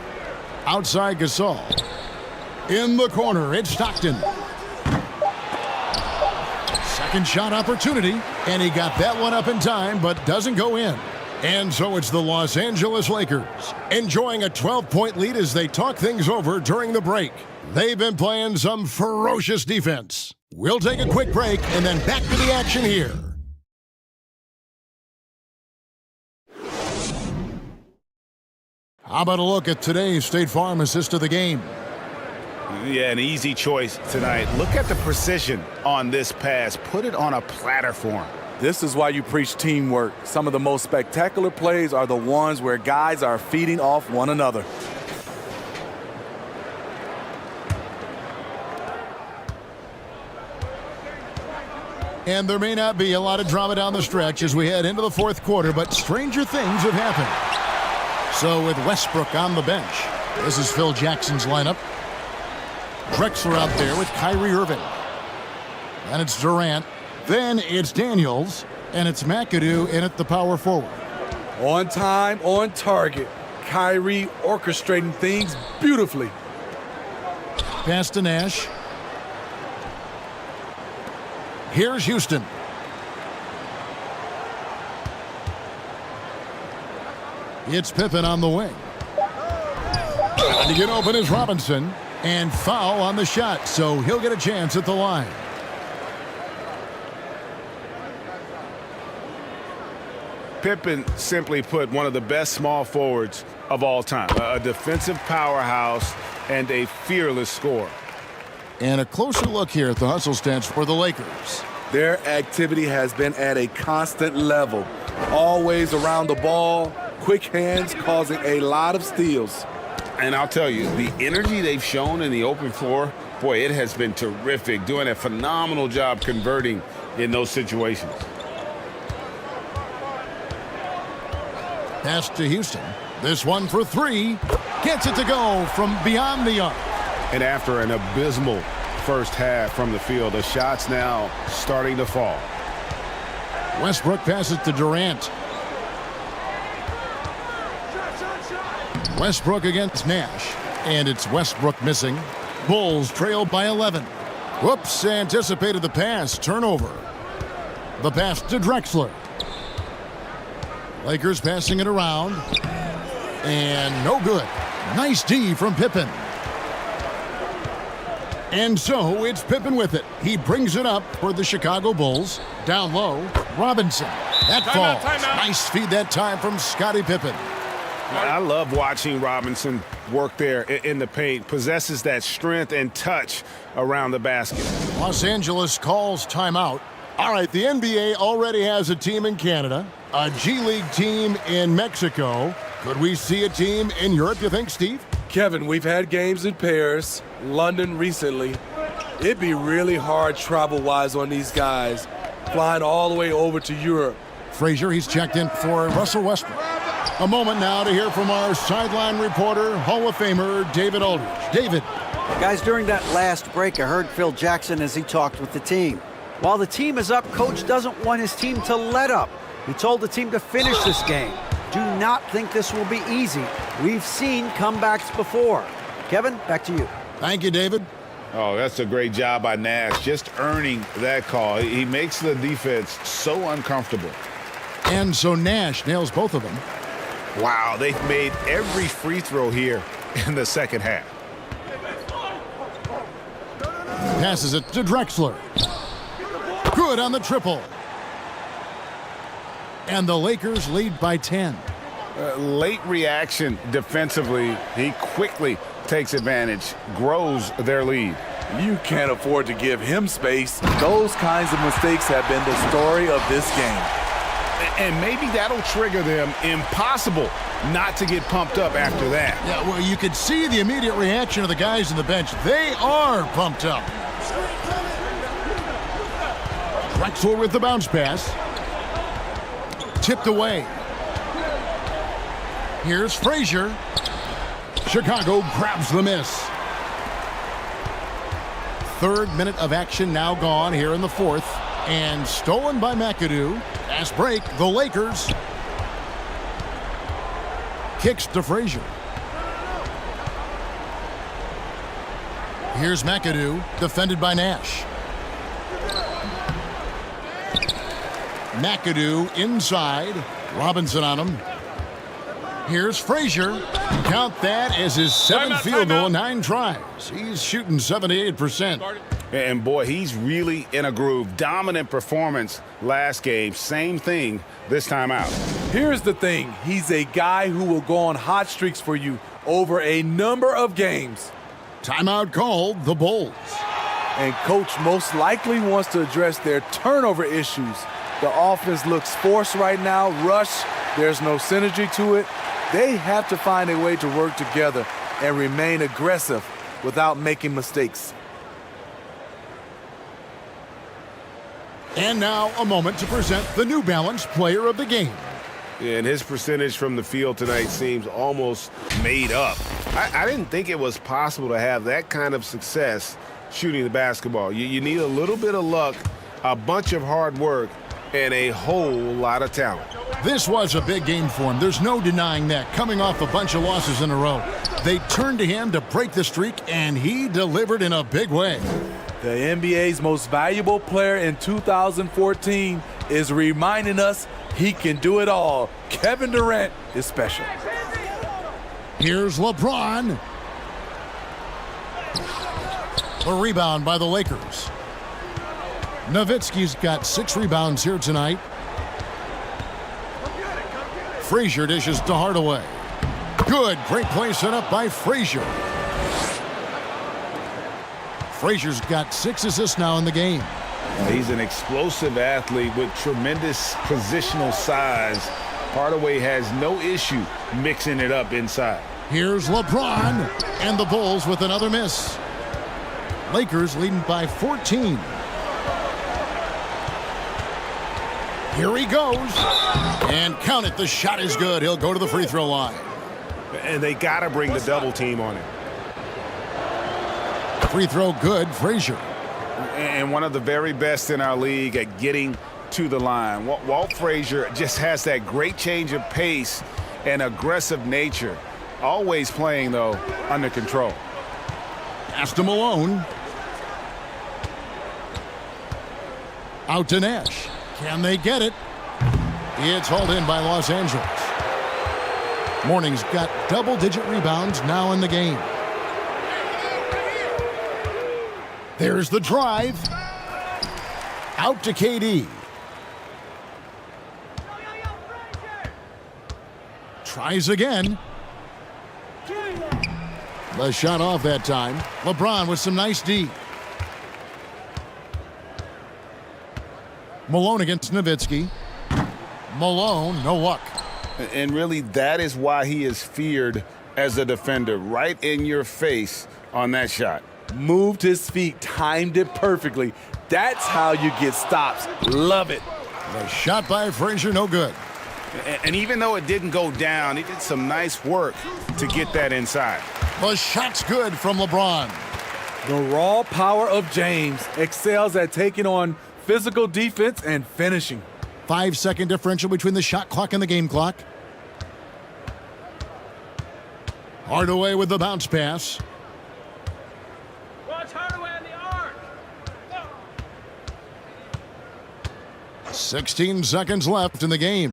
Outside Gasol. In the corner, it's Stockton. Second shot opportunity, and he got that one up in time, but doesn't go in. And so it's the Los Angeles Lakers enjoying a 12-point lead as they talk things over during the break. They've been playing some ferocious defense. We'll take a quick break and then back to the action here. How about a look at today's State Farm assist of the game? Yeah, an easy choice tonight. Look at the precision on this pass. Put it on a platter for him. This is why you preach teamwork. Some of the most spectacular plays are the ones where guys are feeding off one another. And there may not be a lot of drama down the stretch as we head into the fourth quarter, but stranger things have happened. So with Westbrook on the bench, this is Phil Jackson's lineup. Drexler out there with Kyrie Irving. Then it's Durant. Then it's Daniels. And it's McAdoo in at the power forward. On time, on target. Kyrie orchestrating things beautifully. Pass to Nash. Here's Houston. It's Pippen on the wing. Trying to get open is Robinson. And foul on the shot, so he'll get a chance at the line. Pippen, simply put, one of the best small forwards of all time. A defensive powerhouse and a fearless scorer. And a closer look here at the hustle stats for the Lakers. Their activity has been at a constant level. Always around the ball, quick hands causing a lot of steals. And I'll tell you, the energy they've shown in the open floor, boy, it has been terrific. Doing a phenomenal job converting in those situations. Pass to Houston. This one for three. Gets it to go from beyond the arc. And after an abysmal first half from the field, the shots now starting to fall. Westbrook passes to Durant. Westbrook against Nash. And it's Westbrook missing. Bulls trail by 11. Whoops, anticipated the pass. Turnover. The pass to Drexler. Lakers passing it around. And no good. Nice D from Pippen. And so it's Pippen with it. He brings it up for the Chicago Bulls. Down low, Robinson. That falls. Nice feed that time from Scottie Pippen. I love watching Robinson work there in the paint. Possesses that strength and touch around the basket. Los Angeles calls timeout. All right, the NBA already has a team in Canada, a G League team in Mexico. Could we see a team in Europe, you think, Steve? Kevin, we've had games in Paris, London recently. It'd be really hard travel-wise on these guys, flying all the way over to Europe. Frazier, he's checked in for Russell Westbrook. A moment now to hear from our sideline reporter, Hall of Famer David Aldridge. David. Guys, during that last break, I heard Phil Jackson as he talked with the team. While the team is up, Coach doesn't want his team to let up. He told the team to finish this game. Do not think this will be easy. We've seen comebacks before. Kevin, back to you. Thank you, David. Oh, that's a great job by Nash, just earning that call. He makes the defense so uncomfortable. And so Nash nails both of them. Wow, they've made every free throw here in the second half. Passes it to Drexler. Good on the triple. And the Lakers lead by 10. Late reaction defensively. He quickly takes advantage, grows their lead. You can't afford to give him space. Those kinds of mistakes have been the story of this game. And maybe that'll trigger them. Impossible not to get pumped up after that. Yeah, well, you could see the immediate reaction of the guys on the bench. They are pumped up. Drexler with the bounce pass. Tipped away. Here's Frazier. Chicago grabs the miss. third minute of action now gone here in the fourth. And stolen by McAdoo. Fast break, the Lakers. Kicks to Frazier. Here's McAdoo, defended by Nash. McAdoo inside. Robinson on him. Here's Frazier. Count that as his seventh field goal in 9 tries. He's shooting 78%. And boy, he's really in a groove. Dominant performance last game. Same thing this time out. Here's the thing. He's a guy who will go on hot streaks for you over a number of games. Timeout called, the Bulls. And coach most likely wants to address their turnover issues. The offense looks forced right now, rush, there's no synergy to it. They have to find a way to work together and remain aggressive without making mistakes. And now a moment to present the New Balance Player of the Game. And his percentage from the field tonight seems almost made up. I didn't think it was possible to have that kind of success shooting the basketball. You need a little bit of luck, a bunch of hard work, and a whole lot of talent. This was a big game for him. There's no denying that. Coming off a bunch of losses in a row. They turned to him to break the streak, and he delivered in a big way. The NBA's most valuable player in 2014 is reminding us he can do it all. Kevin Durant is special. Here's LeBron. A rebound by the Lakers. Nowitzki's got 6 rebounds here tonight. Frazier dishes to Hardaway. Good, great play set up by Frazier. Frazier's got 6 assists now in the game. He's an explosive athlete with tremendous positional size. Hardaway has no issue mixing it up inside. Here's LeBron, and the Bulls with another miss. Lakers leading by 14. Here he goes. And count it, the shot is good. He'll go to the free throw line. And they got to bring the double team on him. Free throw good, Frazier. And one of the very best in our league at getting to the line. Walt Frazier just has that great change of pace and aggressive nature. Always playing, though, under control. Pass to Malone. Out to Nash. Can they get it? It's hauled in by Los Angeles. Morning's got double-digit rebounds now in the game. There's the drive. Out to KD. Tries again. The shot off that time. LeBron with some nice D. Malone against Nowitzki. Malone, no luck. And really, that is why he is feared as a defender. Right in your face on that shot. Moved his feet, timed it perfectly. That's how you get stops. Love it. The shot by Frazier, no good. And even though it didn't go down, he did some nice work to get that inside. The shot's good from LeBron. The raw power of James excels at taking on physical defense and finishing. 5-second differential between the shot clock and the game clock. Hardaway with the bounce pass. Watch Hardaway on the arc. 16 seconds left in the game.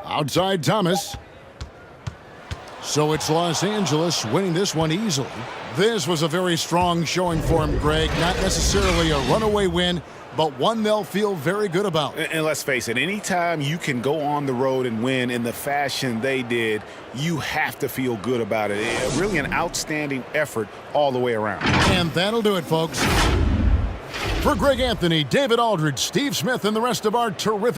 Outside Thomas. So it's Los Angeles winning this one easily. This was a very strong showing for him, Greg. Not necessarily a runaway win, but one they'll feel very good about. And let's face it, anytime you can go on the road and win in the fashion they did, you have to feel good about it. Really an outstanding effort all the way around. And that'll do it, folks. For Greg Anthony, David Aldridge, Steve Smith, and the rest of our terrific...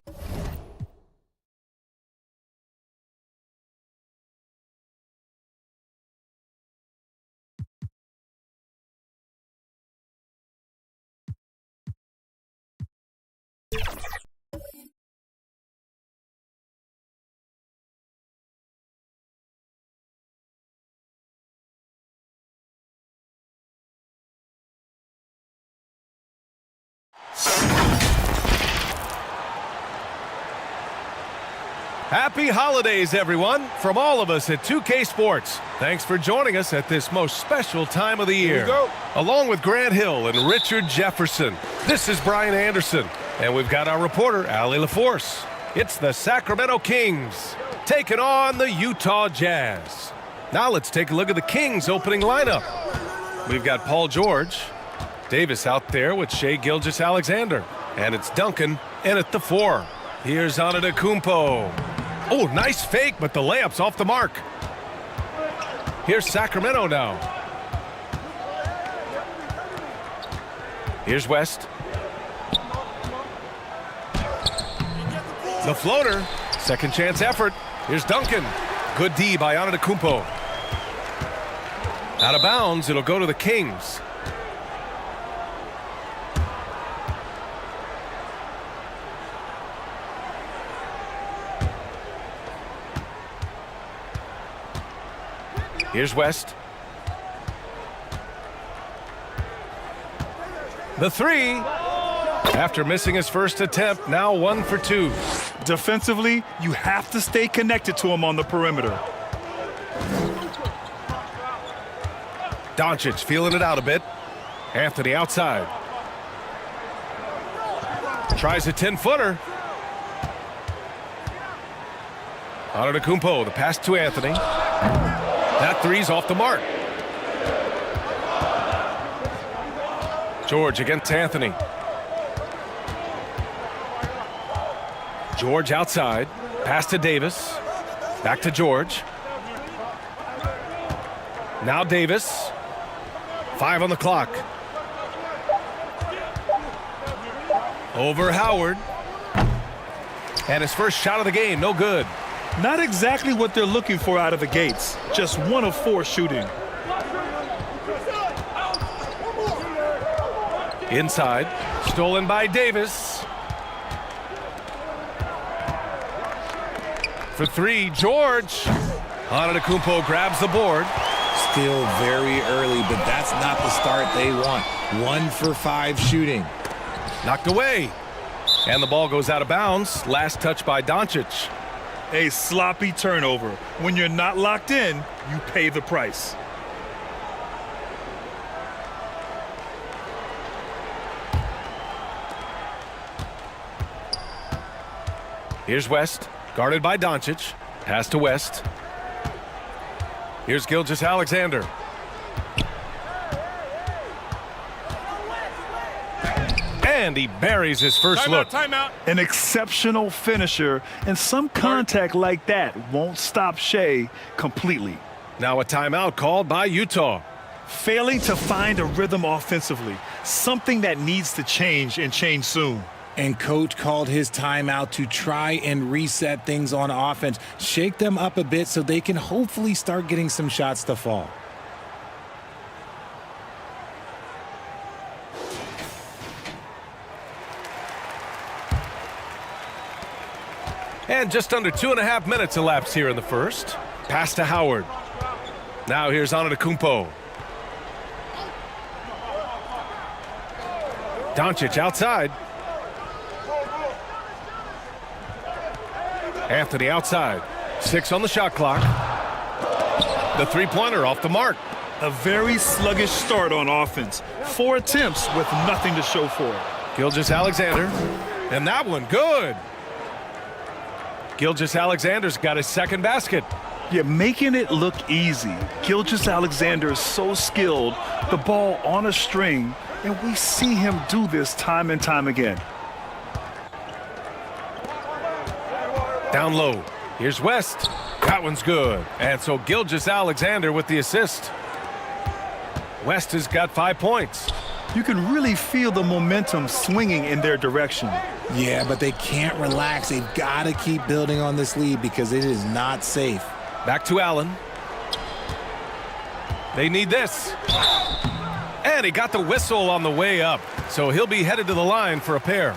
Happy holidays, everyone, from all of us at 2K Sports. Thanks for joining us at this most special time of the year. Along with Grant Hill and Richard Jefferson, this is Brian Anderson, and we've got our reporter, Allie LaForce. It's the Sacramento Kings taking on the Utah Jazz. Now let's take a look at the Kings' opening lineup. We've got Paul George, Davis out there with Shai Gilgeous-Alexander, and it's Duncan in at the 4. Here's Antetokounmpo. Oh, nice fake, but the layup's off the mark. Here's Sacramento now. Here's West. The floater. Second chance effort. Here's Duncan. Good D by Antetokounmpo. Out of bounds, it'll go to the Kings. Here's West. The 3. After missing his first attempt, now 1 for 2. Defensively, you have to stay connected to him on the perimeter. Doncic feeling it out a bit. Anthony outside. Tries a 10-footer. Antetokounmpo, the pass to Anthony. That 3's off the mark. George against Anthony. George outside. Pass to Davis. Back to George. Now Davis. 5 on the clock. Over Howard. And his first shot of the game, no good. Not exactly what they're looking for out of the gates. Just 1 of 4 shooting. Inside. Stolen by Davis. For 3, George. Antetokounmpo grabs the board. Still very early, but that's not the start they want. 1 for 5 shooting. Knocked away. And the ball goes out of bounds. Last touch by Doncic. A sloppy turnover. When you're not locked in, you pay the price. Here's West, guarded by Doncic. Pass to West. Here's Gilgeous-Alexander. And he buries his first look. Timeout. An exceptional finisher, and some contact like that won't stop Shai completely. Now a timeout called by Utah. Failing to find a rhythm offensively, something that needs to change and change soon. And coach called his timeout to try and reset things on offense, shake them up a bit so they can hopefully start getting some shots to fall. And just under 2.5 minutes elapsed here in the first. Pass to Howard. Now here's Antetokounmpo. Doncic outside. Anthony outside. 6 on the shot clock. The three-pointer off the mark. A very sluggish start on offense. 4 attempts with nothing to show for it. Gilgeous-Alexander. And that one good. Gilgeous-Alexander's got his second basket. Yeah, making it look easy. Gilgeous-Alexander is so skilled, the ball on a string, and we see him do this time and time again. Down low. Here's West. That one's good. And so Gilgeous-Alexander with the assist. West has got 5 points. You can really feel the momentum swinging in their direction. Yeah, but they can't relax. They've got to keep building on this lead because it is not safe. Back to Allen. They need this. And he got the whistle on the way up. So he'll be headed to the line for a pair.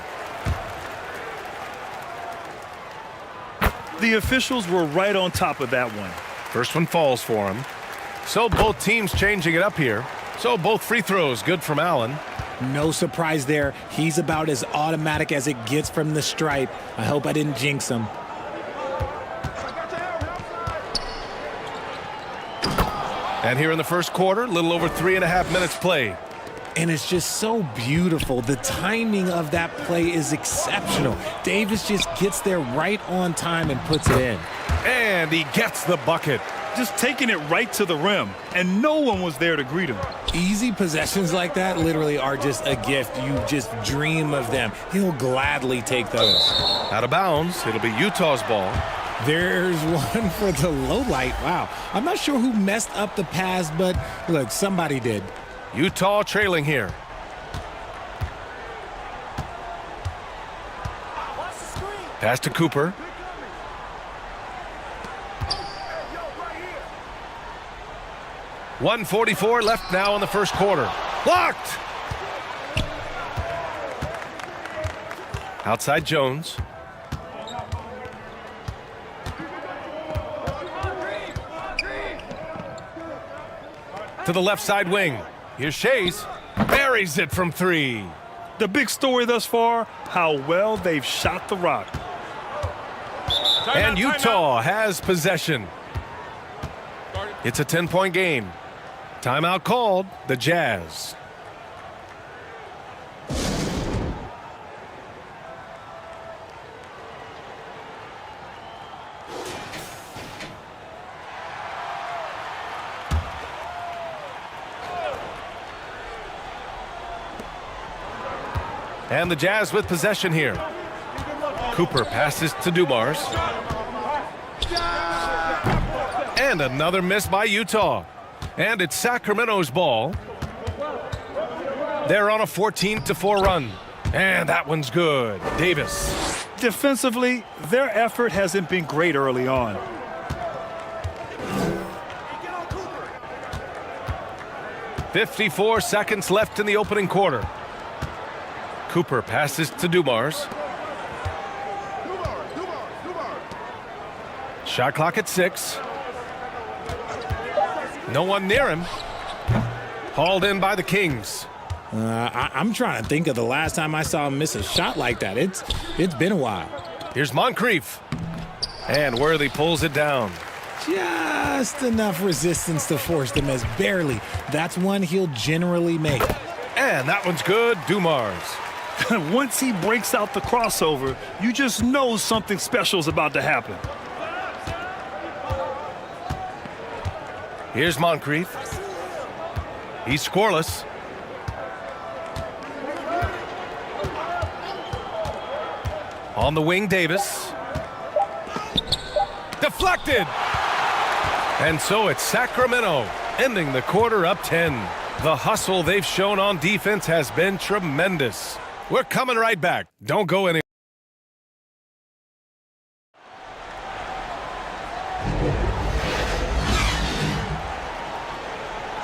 The officials were right on top of that one. First one falls for him. So both teams changing it up here. So both free throws good from Allen. No surprise there. He's about as automatic as it gets from the stripe. I hope I didn't jinx him. And here in the first quarter, a little over 3.5 minutes play. And it's just so beautiful. The timing of that play is exceptional. Davis just gets there right on time and puts it in. And he gets the bucket. Just taking it right to the rim, and no one was there to greet him. Easy possessions like that literally are just a gift. You just dream of them. He'll gladly take those. Out of bounds. It'll be Utah's ball. There's one for the low light. Wow. I'm not sure who messed up the pass, but look, somebody did. Utah trailing here. Pass to Cooper. .144 left now in the first quarter. Blocked! Outside Jones. To the left side wing. Here's Shays. Buries it from 3. The big story thus far, how well they've shot the rock. And Utah has possession. It's a 10-point game. Timeout called, the Jazz. And the Jazz with possession here. Cooper passes to Dumars. And another miss by Utah. And it's Sacramento's ball. They're on a 14-4 run. And that one's good. Davis. Defensively, their effort hasn't been great early on. .54 seconds left in the opening quarter. Cooper passes to Dumars. Shot clock at 6. No one near him. Hauled in by the Kings. I'm trying to think of the last time I saw him miss a shot like that. It's been a while. Here's Moncrief. And Worthy pulls it down. Just enough resistance to force the miss. Barely. That's one he'll generally make. And that one's good. Dumars. Once he breaks out the crossover, you just know something special is about to happen. Here's Moncrief. He's scoreless. On the wing, Davis. Deflected. And so it's Sacramento ending the quarter up 10. The hustle they've shown on defense has been tremendous. We're coming right back. Don't go anywhere.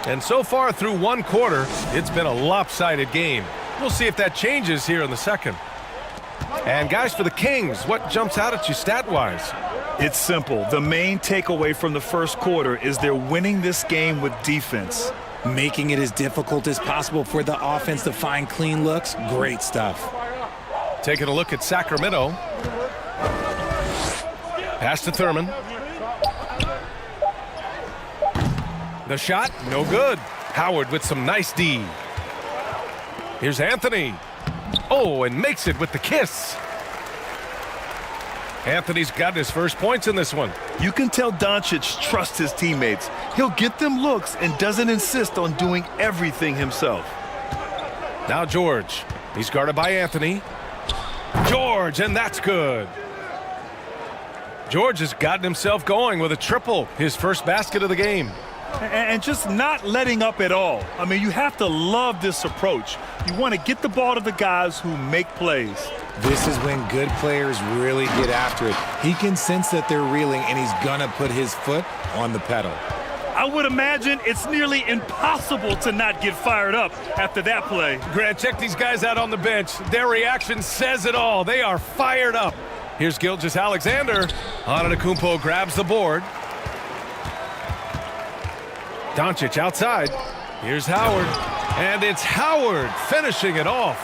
And so far through one quarter, it's been a lopsided game. We'll see if that changes here in the second. And guys, for the Kings, what jumps out at you stat-wise? It's simple. The main takeaway from the first quarter is they're winning this game with defense. Making it as difficult as possible for the offense to find clean looks. Great stuff. Taking a look at Sacramento. Pass to Thurman. The shot, no good. Howard with some nice D. Here's Anthony. Oh, and makes it with the kiss. Anthony's got his first points in this one. You can tell Doncic trusts his teammates. He'll get them looks and doesn't insist on doing everything himself. Now George. He's guarded by Anthony. George, and that's good. George has gotten himself going with a triple, his first basket of the game. And just not letting up at all. I mean, you have to love this approach. You want to get the ball to the guys who make plays. This is when good players really get after it. He can sense that they're reeling, and he's going to put his foot on the pedal. I would imagine it's nearly impossible to not get fired up after that play. Grant, check these guys out on the bench. Their reaction says it all. They are fired up. Here's Gilgeous-Alexander. Antetokounmpo grabs the board. Doncic outside. Here's Howard. And it's Howard finishing it off.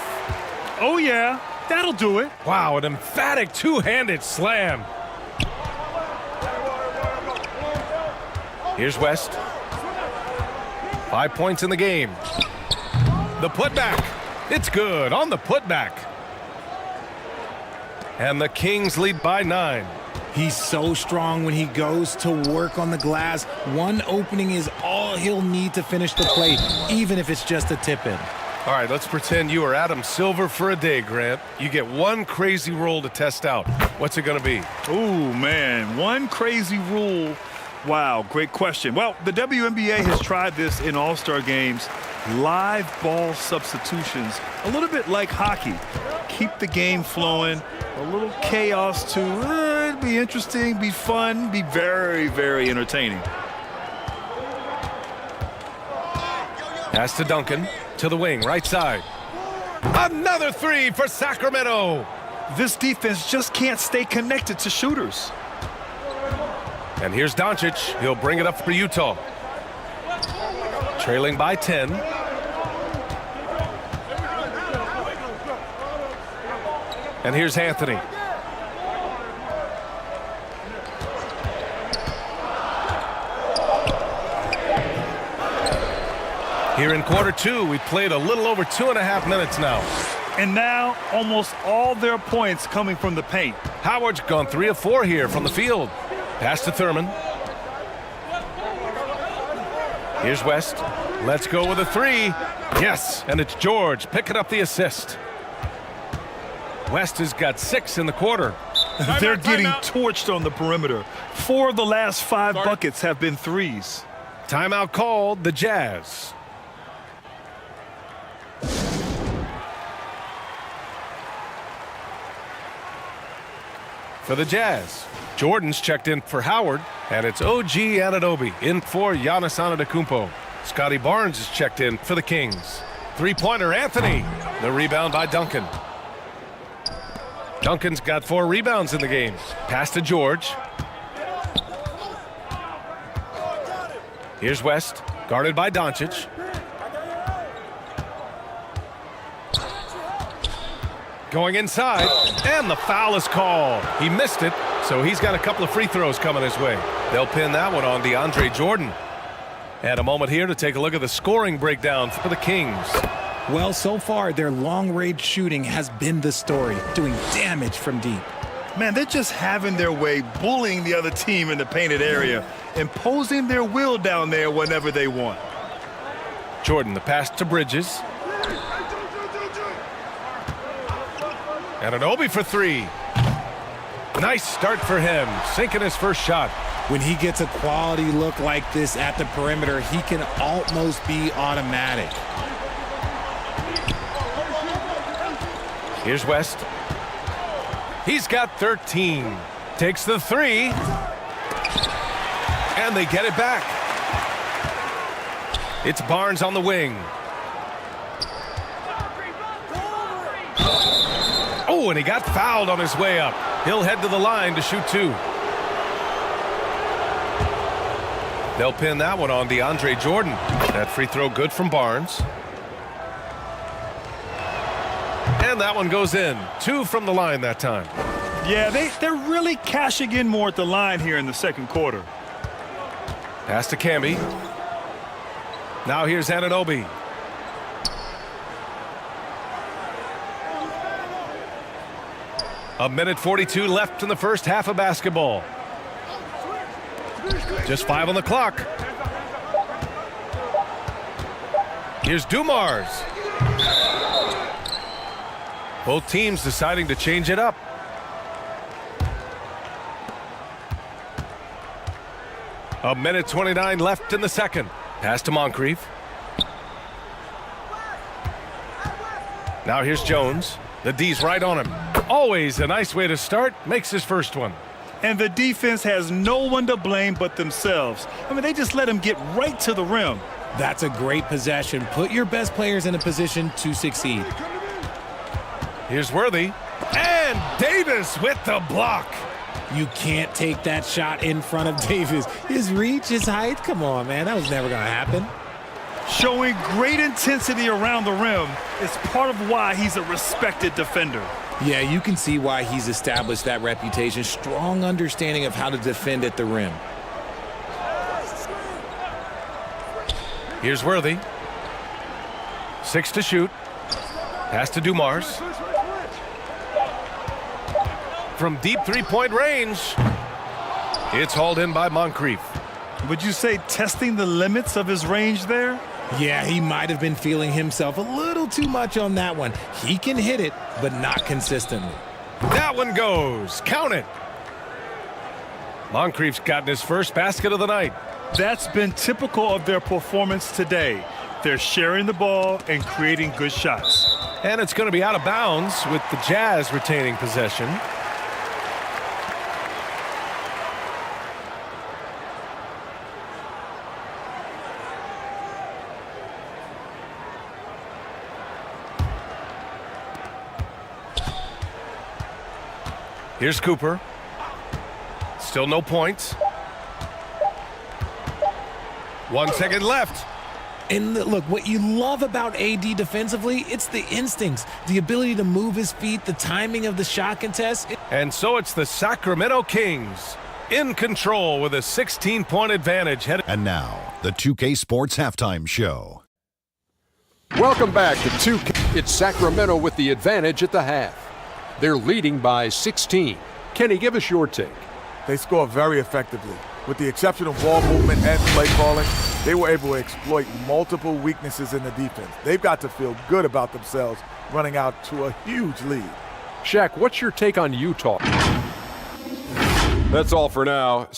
Oh, yeah. That'll do it. Wow, an emphatic two-handed slam. Here's West. 5 points in the game. The putback. It's good on the putback. And the Kings lead by 9. He's so strong when he goes to work on the glass. One opening is all he'll need to finish the play, even if it's just a tip-in. All right, let's pretend you are Adam Silver for a day, Grant. You get one crazy rule to test out. What's it going to be? Ooh, man, one crazy rule. Wow, great question. Well, the WNBA has tried this in All-Star games. Live ball substitutions, a little bit like hockey. Keep the game flowing, a little chaos too. It'd be interesting, be fun, be very, very entertaining. Pass to Duncan, to the wing, right side. Another three for Sacramento. This defense just can't stay connected to shooters. And here's Doncic. He'll bring it up for Utah. Trailing by 10. And here's Anthony. Here in quarter two, we played a little over 2.5 minutes now. And now almost all their points coming from the paint. Howard's gone 3 of 4 here from the field. Pass to Thurman. Here's West. Let's go with a 3. Yes, and it's George picking up the assist. West has got 6 in the quarter. They're getting torched on the perimeter. 4 of the last 5 buckets have been threes. Timeout called, the Jazz. For the Jazz, Jordan's checked in for Howard, and it's OG Anunoby in for Giannis Antetokounmpo. Scotty Barnes is checked in for the Kings. Three-pointer, Anthony. The rebound by Duncan. Duncan's got 4 rebounds in the game. Pass to George. Here's West, guarded by Doncic. Going inside, and the foul is called. He missed it, so he's got a couple of free throws coming his way. They'll pin that one on DeAndre Jordan. And a moment here to take a look at the scoring breakdown for the Kings. Well, so far, their long-range shooting has been the story, doing damage from deep. Man, they're just having their way, bullying the other team in the painted area, imposing their will down there whenever they want. Jordan, the pass to Bridges. Anunoby for 3. Nice start for him, sinking his first shot. When he gets a quality look like this at the perimeter, he can almost be automatic. Here's West. He's got 13. Takes the 3. And they get it back. It's Barnes on the wing. Oh, and he got fouled on his way up. He'll head to the line to shoot 2. They'll pin that one on DeAndre Jordan. That free throw good from Barnes. And that one goes in. 2 from the line that time. Yeah, they're really cashing in more at the line here in the second quarter. Pass to Camby. Now here's Anunoby. A minute 42 left in the first half of basketball. Just 5 on the clock. Here's Dumars. Both teams deciding to change it up. A minute 29 left in the second. Pass to Moncrief. Now here's Jones. The D's right on him. Always a nice way to start. Makes his first one. And the defense has no one to blame but themselves. I mean, they just let him get right to the rim. That's a great possession. Put your best players in a position to succeed. Here's Worthy. And Davis with the block. You can't take that shot in front of Davis. His reach, his height, come on, man. That was never going to happen. Showing great intensity around the rim is part of why he's a respected defender. Yeah, you can see why he's established that reputation. Strong understanding of how to defend at the rim. Here's Worthy. 6 to shoot. Pass to Dumars. From deep three-point range. It's hauled in by Moncrief. Would you say testing the limits of his range there? Yeah, he might have been feeling himself a little too much on that one. He can hit it, but not consistently. That one goes. Count it. Moncrief's gotten his first basket of the night. That's been typical of their performance today. They're sharing the ball and creating good shots. And it's going to be out of bounds with the Jazz retaining possession. Here's Cooper. Still no points. 1 second left. And look, what you love about AD defensively, it's the instincts, the ability to move his feet, the timing of the shot contest. And so it's the Sacramento Kings in control with a 16-point advantage. And now, the 2K Sports Halftime Show. Welcome back to 2K. It's Sacramento with the advantage at the half. They're leading by 16. Kenny, give us your take. They score very effectively. With the exception of ball movement and play calling, they were able to exploit multiple weaknesses in the defense. They've got to feel good about themselves running out to a huge lead. Shaq, what's your take on Utah? That's all for now.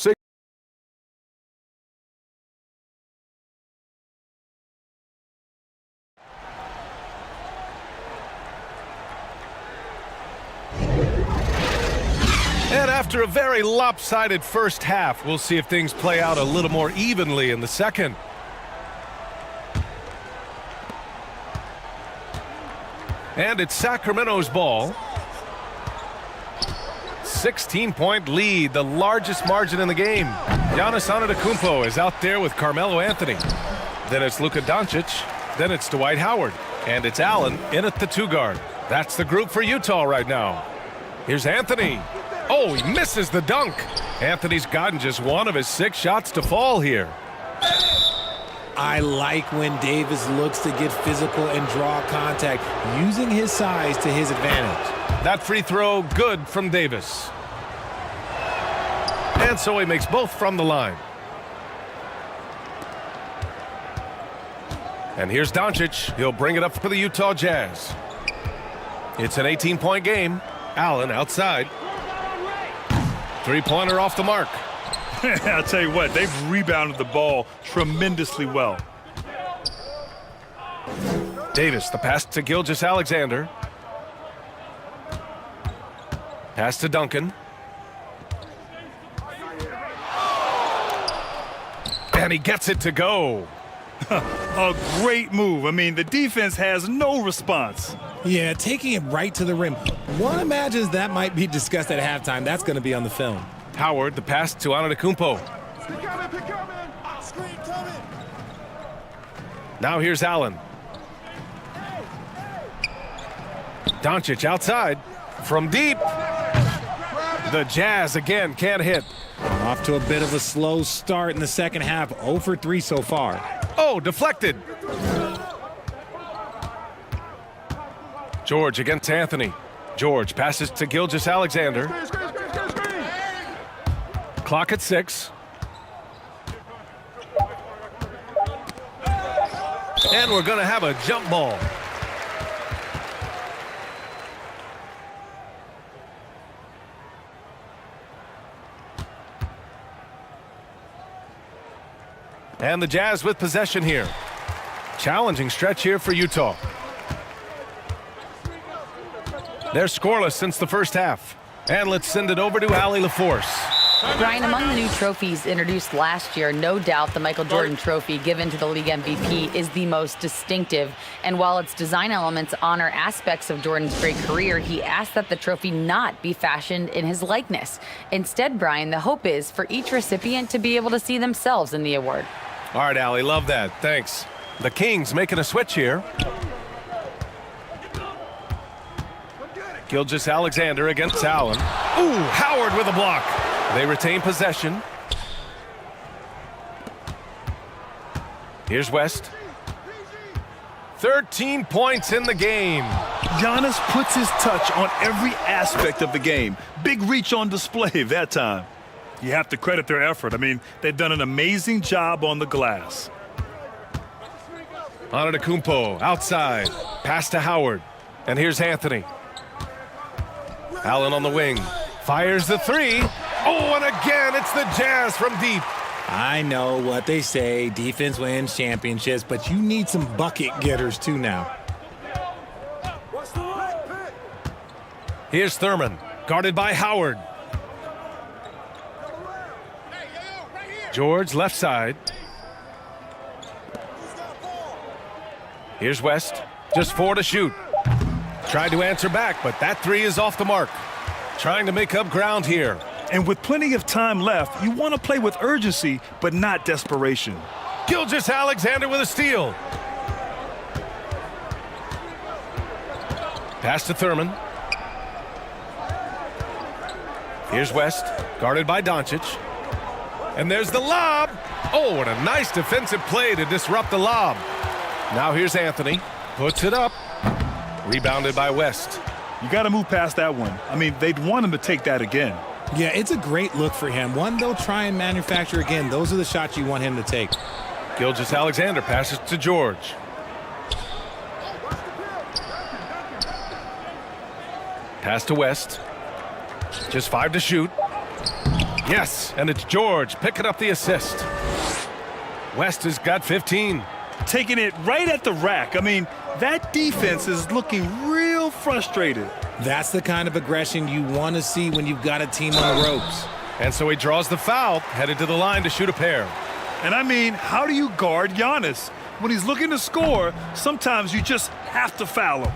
And after a very lopsided first half, we'll see if things play out a little more evenly in the second. And it's Sacramento's ball. 16-point lead, the largest margin in the game. Giannis Antetokounmpo is out there with Carmelo Anthony. Then it's Luka Doncic. Then it's Dwight Howard. And it's Allen in at the 2-guard. That's the group for Utah right now. Here's Anthony. Oh, he misses the dunk. Anthony's gotten just one of his 6 shots to fall here. I like when Davis looks to get physical and draw contact, using his size to his advantage. That free throw good from Davis. And so he makes both from the line. And here's Doncic. He'll bring it up for the Utah Jazz. It's an 18-point game. Allen outside. Three-pointer off the mark. I'll tell you what, they've rebounded the ball tremendously well. Davis, the pass to Gilgeous-Alexander. Pass to Duncan. And he gets it to go. A great move. I mean, the defense has no response. Yeah, taking it right to the rim. One imagines that might be discussed at halftime. That's going to be on the film. Howard, the pass to Antetokounmpo. Now here's Allen. Doncic outside. From deep. The Jazz again can't hit. Off to a bit of a slow start in the second half. 0 for 3 so far. Oh, deflected. George against Anthony. George passes to Gilgeous-Alexander. Clock at 6. And we're going to have a jump ball. And the Jazz with possession here. Challenging stretch here for Utah. They're scoreless since the first half. And let's send it over to Allie LaForce. Brian, among the new trophies introduced last year, no doubt the Michael Jordan Trophy given to the league MVP is the most distinctive. And while its design elements honor aspects of Jordan's great career, he asked that the trophy not be fashioned in his likeness. Instead, Brian, the hope is for each recipient to be able to see themselves in the award. All right, Allie, love that. Thanks. The Kings making a switch here. Gilgeous-Alexander against Allen. Ooh, Howard with a block. They retain possession. Here's West. 13 points in the game. Giannis puts his touch on every aspect of the game. Big reach on display that time. You have to credit their effort. I mean, they've done an amazing job on the glass. Antetokounmpo outside. Pass to Howard. And here's Anthony. Allen on the wing. Fires the three. Oh, and again, it's the Jazz from deep. I know what they say, defense wins championships, but you need some bucket getters too now. Here's Thurman, guarded by Howard. George left side. Here's West, just 4 to shoot. Tried to answer back, but that three is off the mark. Trying to make up ground here. And with plenty of time left, you want to play with urgency, but not desperation. Gilgeous-Alexander with a steal. Pass to Thurman. Here's West, guarded by Doncic. And there's the lob. Oh, and a nice defensive play to disrupt the lob. Now here's Anthony. Puts it up. Rebounded by West. You got to move past that one. I mean, they'd want him to take that again. Yeah, it's a great look for him. One they'll try and manufacture again. Those are the shots you want him to take. Gilgeous-Alexander passes to George. Pass to West. Just 5 to shoot. Yes, and it's George picking up the assist. West has got 15. Taking it right at the rack. I mean, that defense is looking real frustrated. That's the kind of aggression you want to see when you've got a team on the ropes. And so he draws the foul, headed to the line to shoot a pair. And I mean, how do you guard Giannis? When he's looking to score, sometimes you just have to foul him.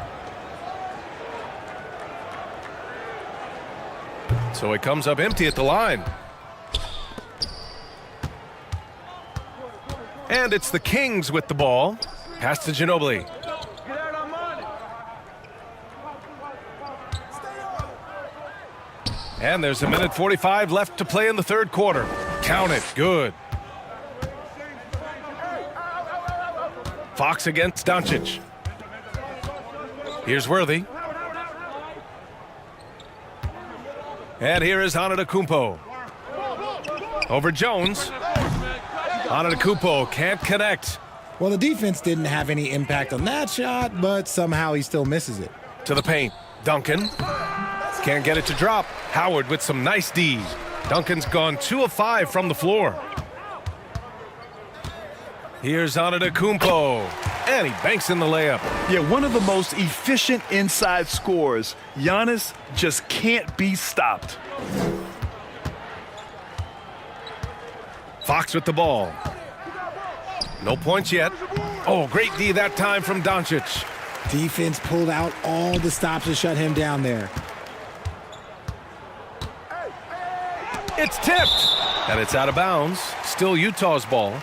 So it comes up empty at the line. And it's the Kings with the ball. Pass to Ginobili. And there's 1:45 left to play in the third quarter. Count it. Good. Fox against Doncic. Here's Worthy. And here is Antetokounmpo. Over Jones. Antetokounmpo can't connect. Well, the defense didn't have any impact on that shot, but somehow he still misses it. To the paint. Duncan. Can't get it to drop. Howard with some nice D. Duncan's gone 2 of 5 from the floor. Here's Antetokounmpo. And he banks in the layup. Yeah, one of the most efficient inside scorers. Giannis just can't be stopped. Fox with the ball. No points yet. Oh, great D that time from Doncic. Defense pulled out all the stops to shut him down there. It's tipped. And it's out of bounds. Still Utah's ball.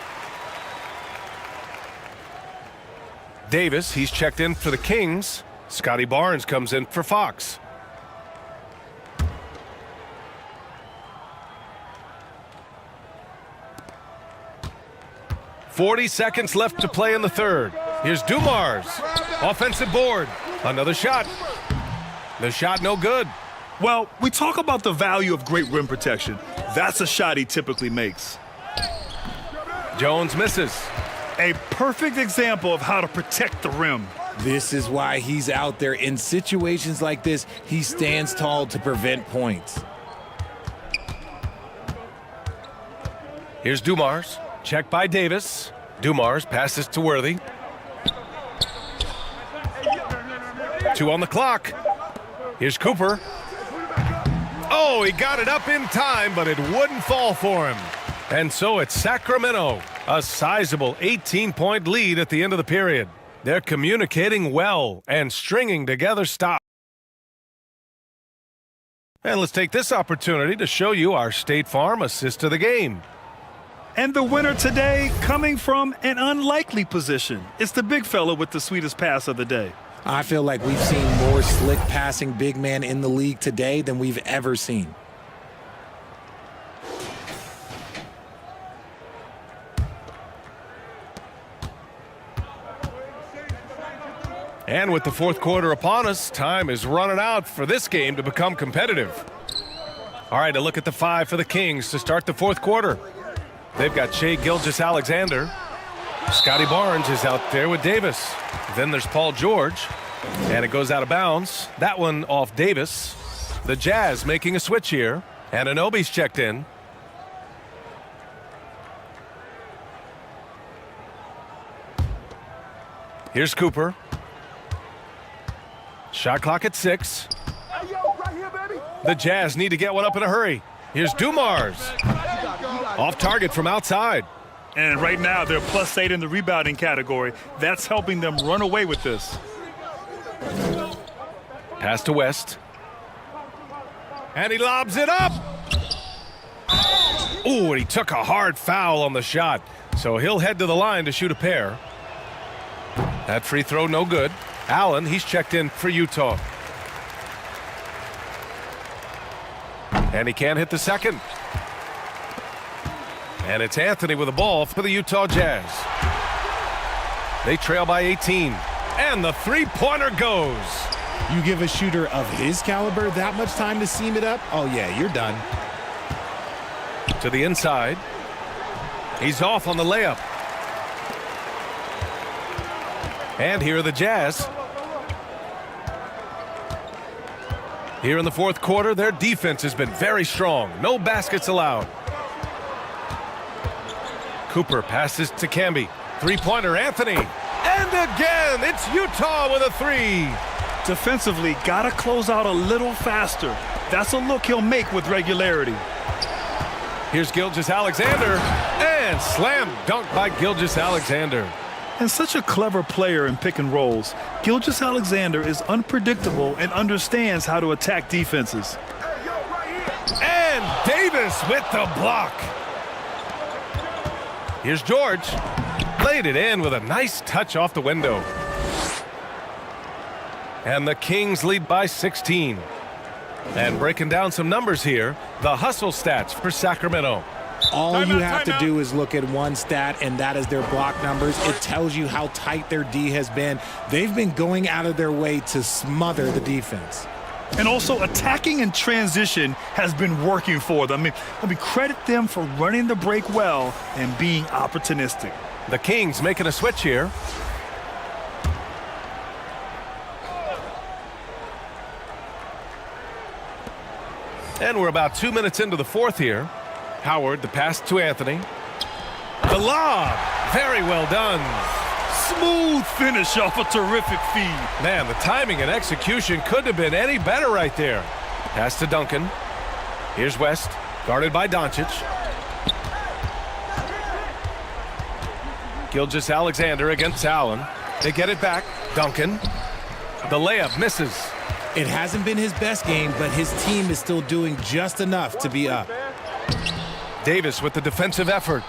Davis, he's checked in for the Kings. Scotty Barnes comes in for Fox. .40 seconds left to play in the third. Here's Dumars. Offensive board. Another shot. The shot no good. Well, we talk about the value of great rim protection. That's a shot he typically makes. Jones misses. A perfect example of how to protect the rim. This is why he's out there. In situations like this, he stands tall to prevent points. Here's Dumars. Check by Davis. Dumars passes to Worthy. 2 on the clock. Here's Cooper. Oh, he got it up in time, but it wouldn't fall for him. And so it's Sacramento, a sizable 18-point lead at the end of the period. They're communicating well and stringing together stops. And let's take this opportunity to show you our State Farm assist of the game. And the winner today coming from an unlikely position. It's the big fella with the sweetest pass of the day. I feel like we've seen more slick passing big man in the league today than we've ever seen. And with the fourth quarter upon us, time is running out for this game to become competitive. All right, a look at the 5 for the Kings to start the fourth quarter. They've got Shai Gilgeous-Alexander. Scotty Barnes is out there with Davis. Then there's Paul George, and it goes out of bounds. That one off Davis. The Jazz making a switch here, and Anunoby's checked in. Here's Cooper. Shot clock at 6. The Jazz need to get one up in a hurry. Here's Dumars. Off target from outside. And right now they're +8 in the rebounding category. That's helping them run away with this. Pass to West. And he lobs it up. Ooh, and he took a hard foul on the shot. So he'll head to the line to shoot a pair. That free throw no good. Allen, he's checked in for Utah. And he can't hit the second. And it's Anthony with the ball for the Utah Jazz. They trail by 18. And the three-pointer goes. You give a shooter of his caliber that much time to seam it up? Oh, yeah, you're done. To the inside. He's off on the layup. And here are the Jazz. Here in the fourth quarter, their defense has been very strong. No baskets allowed. Cooper passes to Camby. Three-pointer, Anthony. And again, it's Utah with a 3. Defensively, gotta close out a little faster. That's a look he'll make with regularity. Here's Gilgeous-Alexander. And slam dunk by Gilgeous-Alexander. And such a clever player in pick and rolls, Gilgeous-Alexander is unpredictable and understands how to attack defenses. And Davis with the block. Here's George. Laid it in with a nice touch off the window. And the Kings lead by 16. And breaking down some numbers here, the hustle stats for Sacramento. All you have to do is look at one stat, and that is their block numbers. It tells you how tight their D has been. They've been going out of their way to smother the defense. And also attacking in transition has been working for them. I mean, credit them for running the break well and being opportunistic. The Kings making a switch here. And we're about 2 minutes into the fourth here. Howard, the pass to Anthony. The lob. Very well done. Smooth finish off a terrific feed. Man, the timing and execution couldn't have been any better right there. Pass to Duncan. Here's West, guarded by Doncic. Gilgeous-Alexander against Allen. They get it back. Duncan. The layup misses. It hasn't been his best game, but his team is still doing just enough to be up. Davis with the defensive effort.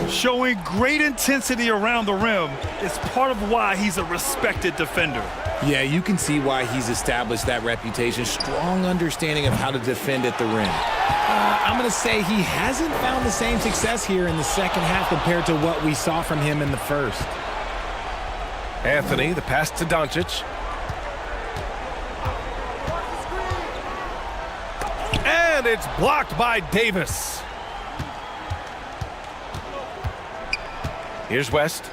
Showing great intensity around the rim. It's part of why he's a respected defender. Yeah, you can see why he's established that reputation. Strong understanding of how to defend at the rim. I'm going to say he hasn't found the same success here in the second half compared to what we saw from him in the first. Anthony, the pass to Doncic. And it's blocked by Davis. Here's West.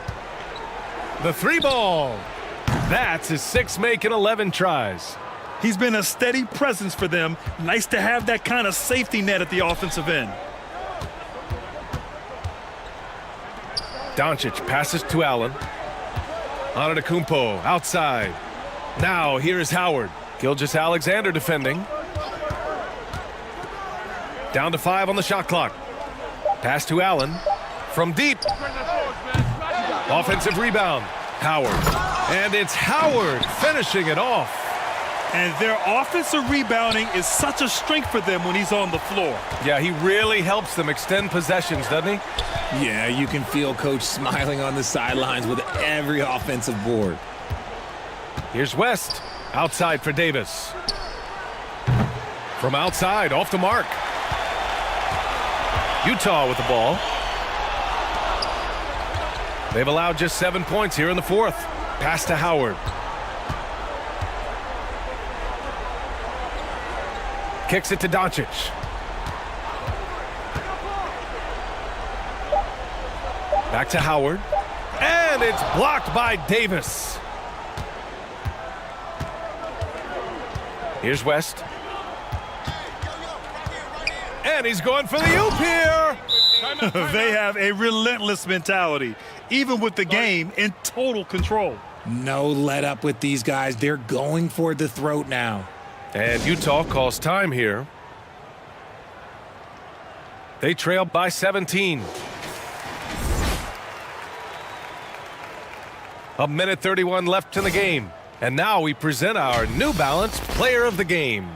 The three ball. That's his 6th make in 11 tries. He's been a steady presence for them. Nice to have that kind of safety net at the offensive end. Doncic passes to Allen. Antetokounmpo outside. Now here's Howard. Gilgeous-Alexander defending. Down to 5 on the shot clock. Pass to Allen. From deep. Offensive rebound. Howard. And it's Howard finishing it off. And their offensive rebounding is such a strength for them when he's on the floor. Yeah, he really helps them extend possessions, doesn't he? Yeah, you can feel Coach smiling on the sidelines with every offensive board. Here's West. Outside for Davis. From outside, off the mark. Utah with the ball. They've allowed just 7 points here in the 4th. Pass to Howard. Kicks it to Doncic. Back to Howard. And it's blocked by Davis. Here's West. And he's going for the oop here. They have a relentless mentality, even with the game in total control. No let up with these guys. They're going for the throat now. And Utah calls time here. They trail by 17. A minute 31 left in the game. And now we present our New Balance Player of the Game.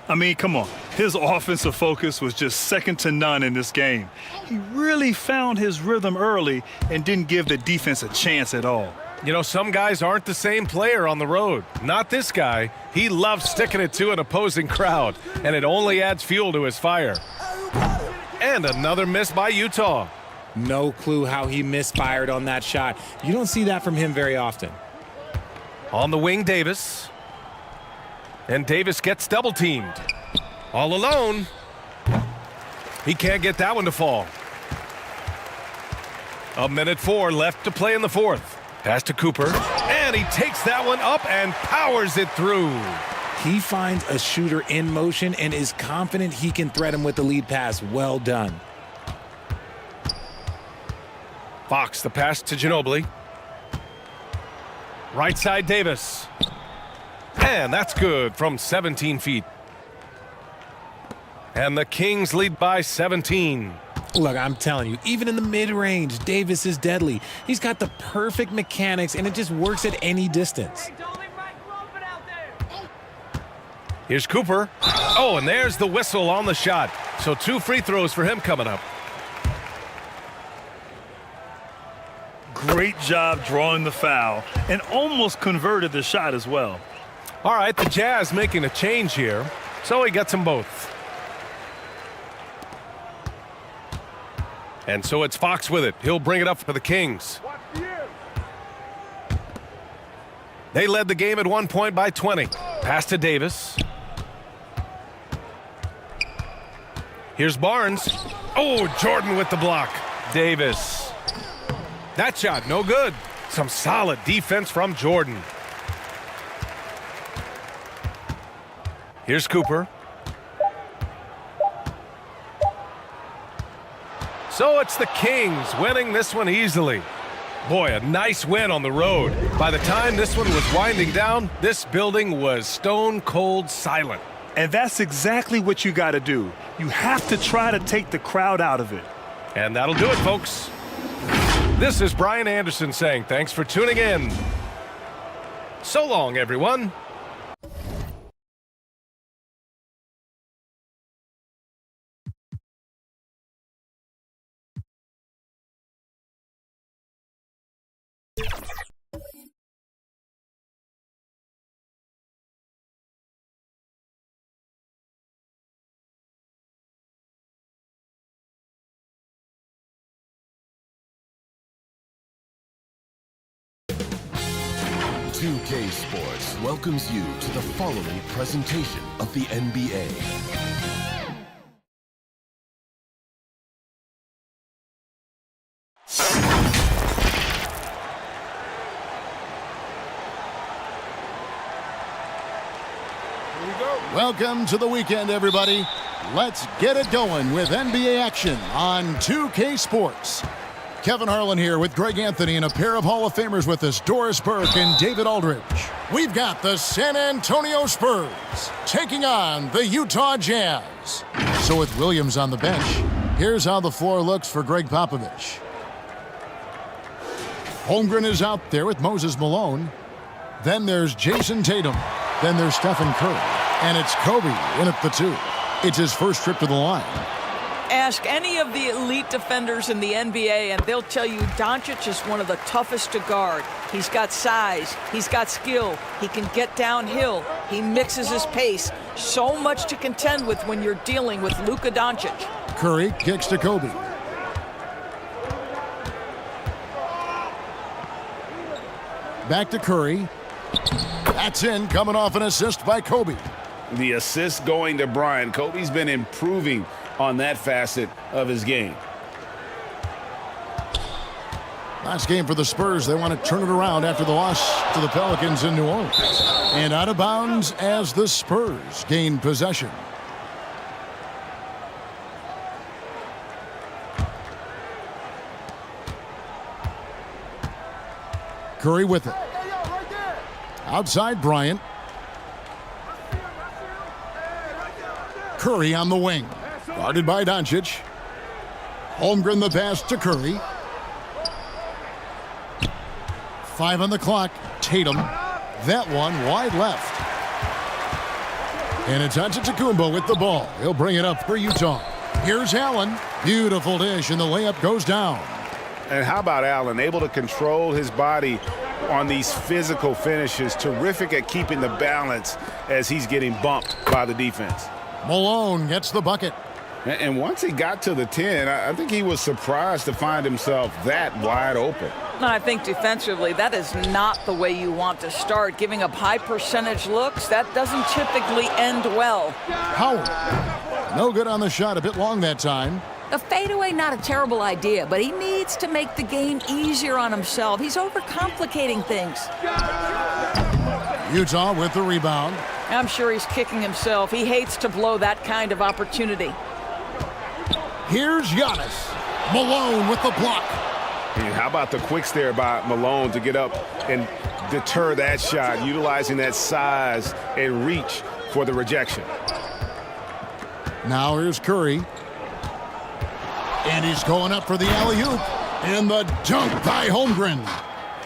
I mean, come on. His offensive focus was just second to none in this game. He really found his rhythm early and didn't give the defense a chance at all. You know, some guys aren't the same player on the road. Not this guy. He loves sticking it to an opposing crowd, and it only adds fuel to his fire. And another miss by Utah. No clue how he misfired on that shot. You don't see that from him very often. On the wing, Davis. And Davis gets double-teamed. All alone. He can't get that one to fall. A minute 4 left to play in the 4th. Pass to Cooper. And he takes that one up and powers it through. He finds a shooter in motion and is confident he can thread him with the lead pass. Well done. Fox, the pass to Ginobili. Right side, Davis. And that's good from 17 feet. And the Kings lead by 17. Look, I'm telling you, even in the mid-range, Davis is deadly. He's got the perfect mechanics, and it just works at any distance. Here's Cooper. Oh, and there's the whistle on the shot. So 2 free throws for him coming up. Great job drawing the foul and almost converted the shot as well. All right, the Jazz making a change here. So he gets them both. And so it's Fox with it. He'll bring it up for the Kings. They led the game at 1 point by 20. Pass to Davis. Here's Barnes. Oh, Jordan with the block. Davis. That shot, no good. Some solid defense from Jordan. Here's Cooper. So it's the Kings winning this one easily. Boy, a nice win on the road. By the time this one was winding down, this building was stone cold silent. And that's exactly what you got to do. You have to try to take the crowd out of it. And that'll do it, folks. This is Brian Anderson saying thanks for tuning in. So long, everyone. Day Sports welcomes you to the following presentation of the NBA. Welcome to the weekend, everybody. Let's get it going with NBA action on 2K Sports. Kevin Harlan here with Greg Anthony and a pair of Hall of Famers with us, Doris Burke and David Aldridge. We've got the San Antonio Spurs taking on the Utah Jazz. So with Williams on the bench, here's how the floor looks for Greg Popovich. Holmgren is out there with Moses Malone. Then there's Jason Tatum. Then there's Stephen Curry. And it's Kobe in at the 2. It's his first trip to the line. Ask any of the elite defenders in the NBA, and they'll tell you Doncic is one of the toughest to guard. He's got size. He's got skill. He can get downhill. He mixes his pace. So much to contend with when you're dealing with Luka Doncic. Curry kicks to Kobe. Back to Curry. That's in, coming off an assist by Kobe. The assist going to Bryant. Kobe's been improving on that facet of his game. Last game for the Spurs. They want to turn it around after the loss to the Pelicans in New Orleans. And out of bounds as the Spurs gain possession. Curry with it. Outside Bryant. Curry on the wing. Guarded by Doncic. Holmgren the pass to Curry. 5 on the clock. Tatum. That one wide left. And it's Antetokounmpo with the ball. He'll bring it up for Utah. Here's Allen. Beautiful dish, and the layup goes down. And how about Allen? Able to control his body on these physical finishes. Terrific at keeping the balance as he's getting bumped by the defense. Malone gets the bucket. And once he got to the 10, I think he was surprised to find himself that wide open. I think defensively, that is not the way you want to start. Giving up high percentage looks, that doesn't typically end well. Howard. No good on the shot. A bit long that time. A fadeaway, not a terrible idea, but he needs to make the game easier on himself. He's overcomplicating things. Utah with the rebound. I'm sure he's kicking himself. He hates to blow that kind of opportunity. Here's Giannis. Malone with the block. And how about the quick stare by Malone to get up and deter that shot, utilizing that size and reach for the rejection. Now here's Curry. And he's going up for the alley-oop. And the dunk by Holmgren.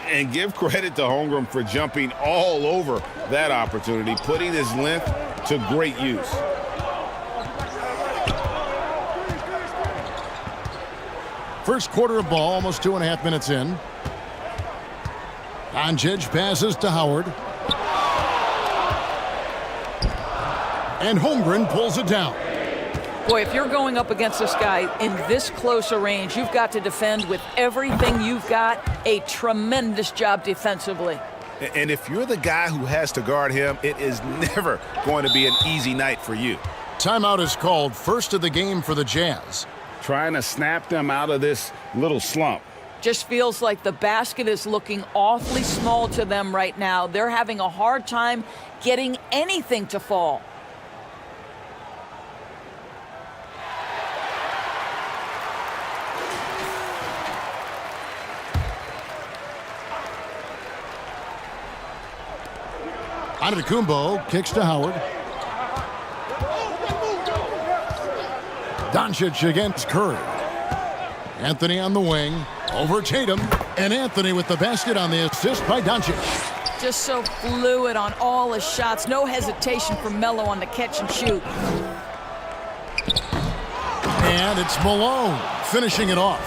And give credit to Holmgren for jumping all over that opportunity, putting his length to great use. First quarter of ball, almost 2.5 minutes in. Doncic passes to Howard. And Holmgren pulls it down. Boy, if you're going up against this guy in this close a range, you've got to defend with everything you've got. A tremendous job defensively. And if you're the guy who has to guard him, it is never going to be an easy night for you. Timeout is called, first of the game for the Jazz. Trying to snap them out of this little slump. Just feels like the basket is looking awfully small to them right now. They're having a hard time getting anything to fall. Antetokounmpo kicks to Howard. Doncic against Curry. Anthony on the wing. Over Tatum. And Anthony with the basket on the assist by Doncic. Just so fluid on all his shots. No hesitation for Melo on the catch and shoot. And it's Malone finishing it off.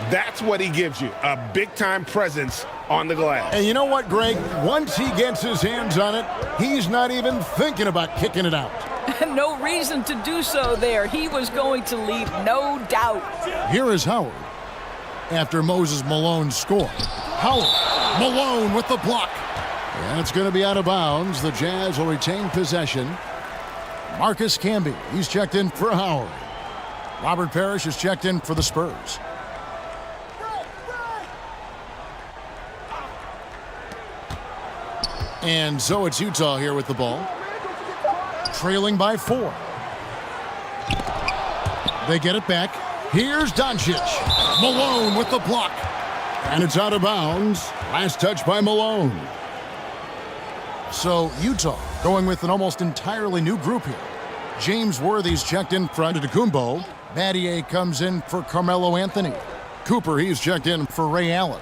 That's what he gives you, a big-time presence on the glass. And you know what, Greg? Once he gets his hands on it, he's not even thinking about kicking it out. No reason to do so there. He was going to leave, no doubt. Here is Howard after Moses Malone scored. Howard, Malone with the block. And it's going to be out of bounds. The Jazz will retain possession. Marcus Camby, he's checked in for Howard. Robert Parrish is checked in for the Spurs. And so it's Utah here with the ball. trailing by 4. They get it back. Here's Doncic. Malone with the block. And it's out of bounds. Last touch by Malone. So Utah going with an almost entirely new group here. James Worthy's checked in front of Kumbo. Battier comes in for Carmelo Anthony. Cooper, he's checked in for Ray Allen.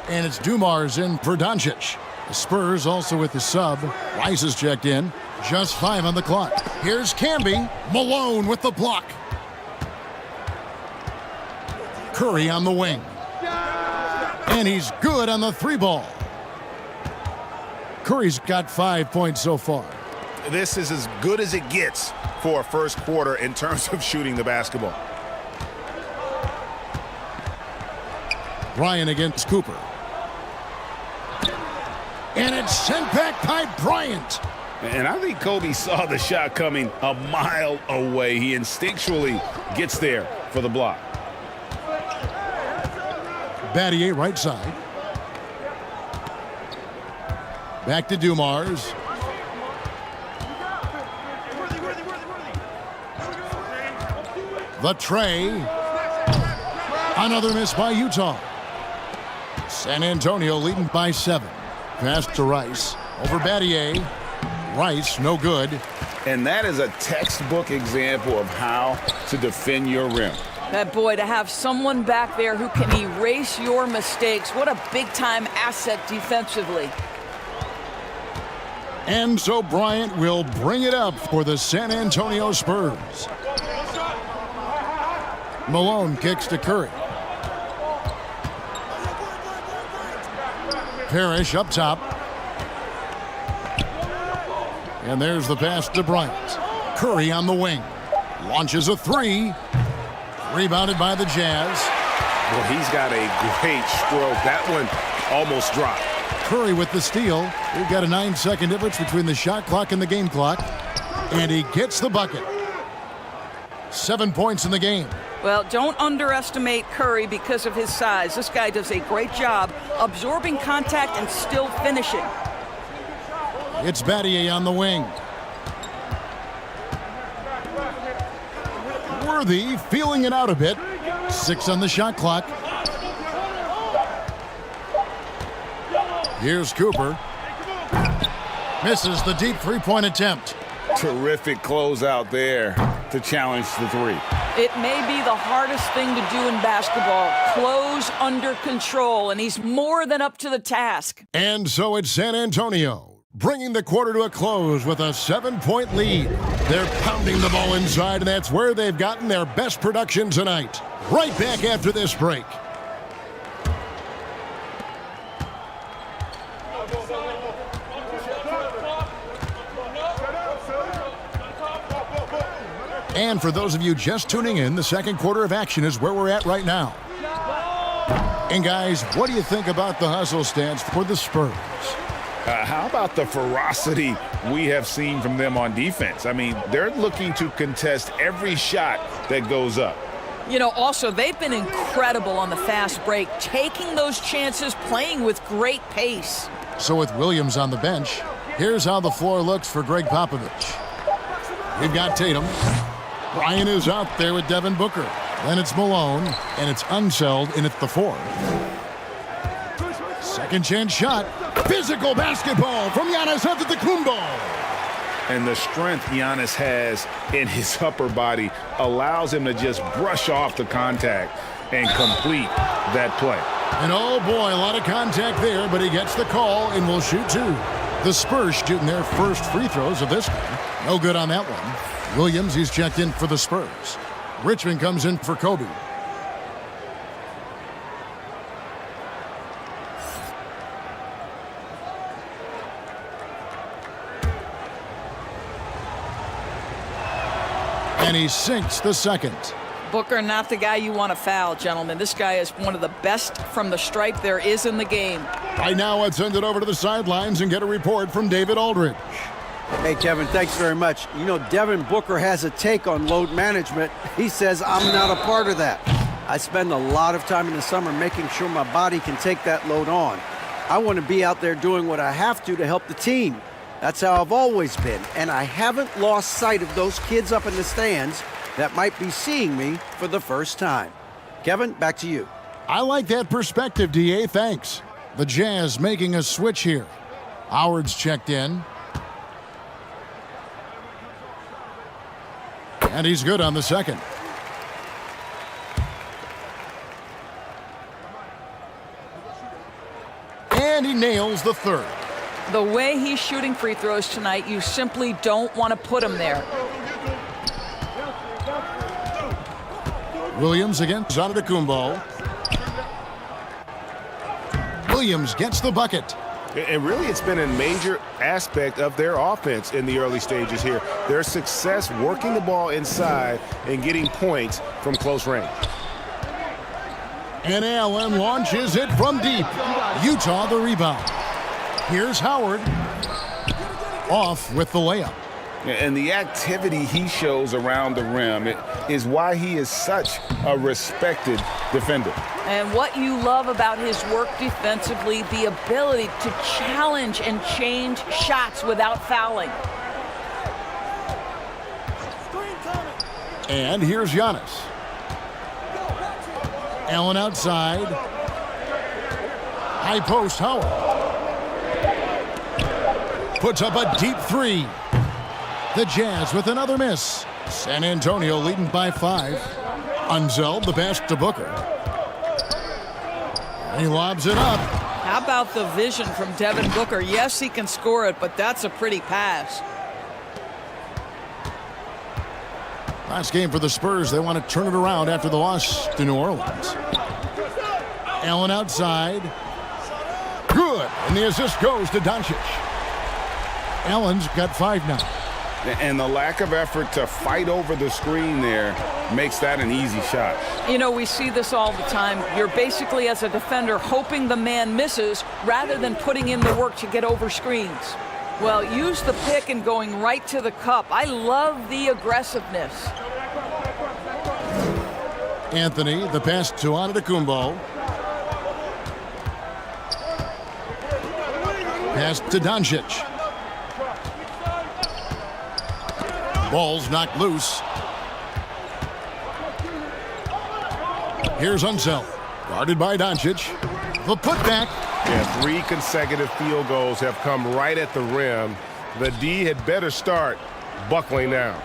And it's Dumars in for Doncic. The Spurs also with the sub. Rice is checked in. Just 5 on the clock. Here's Camby. Malone with the block. Curry on the wing. And he's good on the 3-ball. Curry's got 5 points so far. This is as good as it gets for a first quarter in terms of shooting the basketball. Bryant against Cooper. And it's sent back by Bryant. And I think Kobe saw the shot coming a mile away. He instinctually gets there for the block. Battier right side. Back to Dumars. The tray. Another miss by Utah. San Antonio leading by 7. Pass to Rice. Over Battier. Rice, no good. And that is a textbook example of how to defend your rim. That boy, to have someone back there who can erase your mistakes, what a big-time asset defensively. And so Bryant will bring it up for the San Antonio Spurs. Malone kicks to Curry. Parrish up top. And there's the pass to Bryant. Curry on the wing. Launches a 3. Rebounded by the Jazz. Well, he's got a great stroke. That one almost dropped. Curry with the steal. We've got a 9-second difference between the shot clock and the game clock. And he gets the bucket. 7 points in the game. Well, don't underestimate Curry because of his size. This guy does a great job absorbing contact and still finishing. It's Battier on the wing. Worthy feeling it out a bit. 6 on the shot clock. Here's Cooper. Misses the deep 3-point attempt. Terrific closeout there to challenge the 3. It may be the hardest thing to do in basketball. Close under control, and he's more than up to the task. And so it's San Antonio, bringing the quarter to a close with a 7-point lead. They're pounding the ball inside, and that's where they've gotten their best production tonight. Right back after this break. And for those of you just tuning in, the second quarter of action is where we're at right now. And guys, what do you think about the hustle stance for the Spurs? How about the ferocity we have seen from them on defense? I mean, they're looking to contest every shot that goes up. You know, also, they've been incredible on the fast break, taking those chances, playing with great pace. So with Williams on the bench, here's how the floor looks for Greg Popovich. We've got Tatum. Bryant is out there with Devin Booker. Then it's Malone, and it's Unseld in at the 4. Second chance shot. Physical basketball from Giannis Antetokounmpo. And the strength Giannis has in his upper body allows him to just brush off the contact and complete that play. And oh boy, a lot of contact there, but he gets the call and will shoot 2. The Spurs shooting their first free throws of this game. No good on that one. Williams, he's checked in for the Spurs. Richmond comes in for Kobe. And he sinks the second. Booker, not the guy you want to foul, gentlemen. This guy is one of the best from the stripe there is in the game. Right now, let's send it over to the sidelines and get a report from David Aldridge. Hey, Kevin, thanks very much. You know, Devin Booker has a take on load management. He says, I'm not a part of that. I spend a lot of time in the summer making sure my body can take that load on. I want to be out there doing what I have to help the team. That's how I've always been, and I haven't lost sight of those kids up in the stands that might be seeing me for the first time. Kevin, back to you. I like that perspective, DA. Thanks. The Jazz making a switch here. Howard's checked in. And he's good on the second. And he nails the third. The way he's shooting free throws tonight, you simply don't want to put him there. Williams against Antetokounmpo. Williams gets the bucket. And really, it's been a major aspect of their offense in the early stages here. Their success working the ball inside and getting points from close range. And Allen launches it from deep. Utah the rebound. Here's Howard. Off with the layup. And the activity he shows around the rim is why he is such a respected defender. And what you love about his work defensively, the ability to challenge and change shots without fouling. And here's Giannis. Allen outside. High post, Howard. Puts up a deep three. The Jazz with another miss. San Antonio leading by 5. Unzeld the pass to Booker. He lobs it up. How about the vision from Devin Booker? Yes, he can score it, but that's a pretty pass. Last game for the Spurs. They want to turn it around after the loss to New Orleans. Allen outside. Good. And the assist goes to Doncic. Allen's got 5 now. And the lack of effort to fight over the screen there makes that an easy shot. You know, we see this all the time. You're basically, as a defender, hoping the man misses rather than putting in the work to get over screens. Well, use the pick and going right to the cup. I love the aggressiveness. Anthony, the pass to Antetokounmpo. Pass to Doncic. Ball's knocked loose. Here's Unseld. Guarded by Doncic. The putback. Yeah, 3 consecutive field goals have come right at the rim. The D had better start buckling now.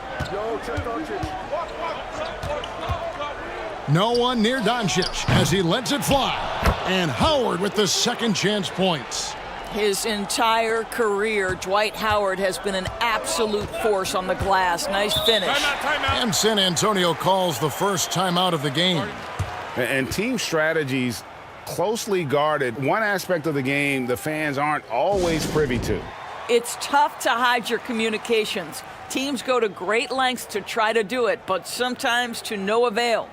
No one near Doncic as he lets it fly. And Howard with the second chance points. His entire career, Dwight Howard has been an absolute force on the glass. Nice finish. And San Antonio calls the first timeout of the game. And team strategies closely guarded. One aspect of the game the fans aren't always privy to. It's tough to hide your communications. Teams go to great lengths to try to do it, but sometimes to no avail.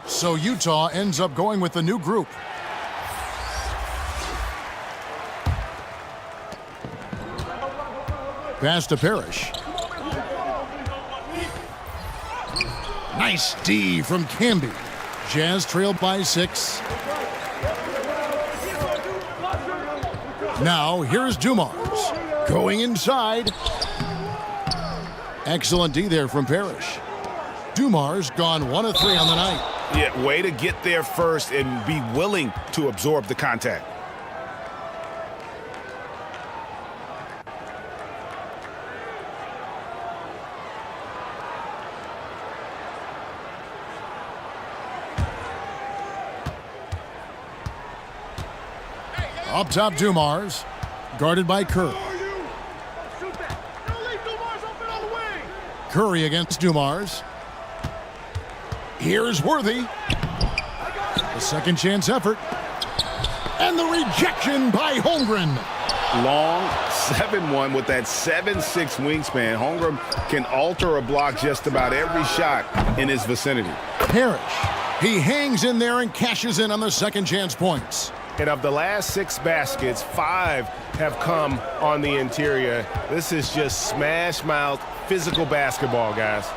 So Utah ends up going with the new group. Pass to Parrish. Nice D from Camby. Jazz trailed by 6. Now here's Dumars. Going inside. Excellent D there from Parrish. Dumars gone 1 of 3 on the night. Yeah, way to get there first and be willing to absorb the contact. Up top, Dumars. Guarded by Kerr. Curry against Dumars. Here's Worthy. The second chance effort. And the rejection by Holmgren. long, 7'1", with that 7'6" wingspan. Holmgren can alter a block just about every shot in his vicinity. Parrish. He hangs in there and cashes in on the second chance points. And of the last 6 baskets, 5 have come on the interior. This is just smash-mouth physical basketball, guys.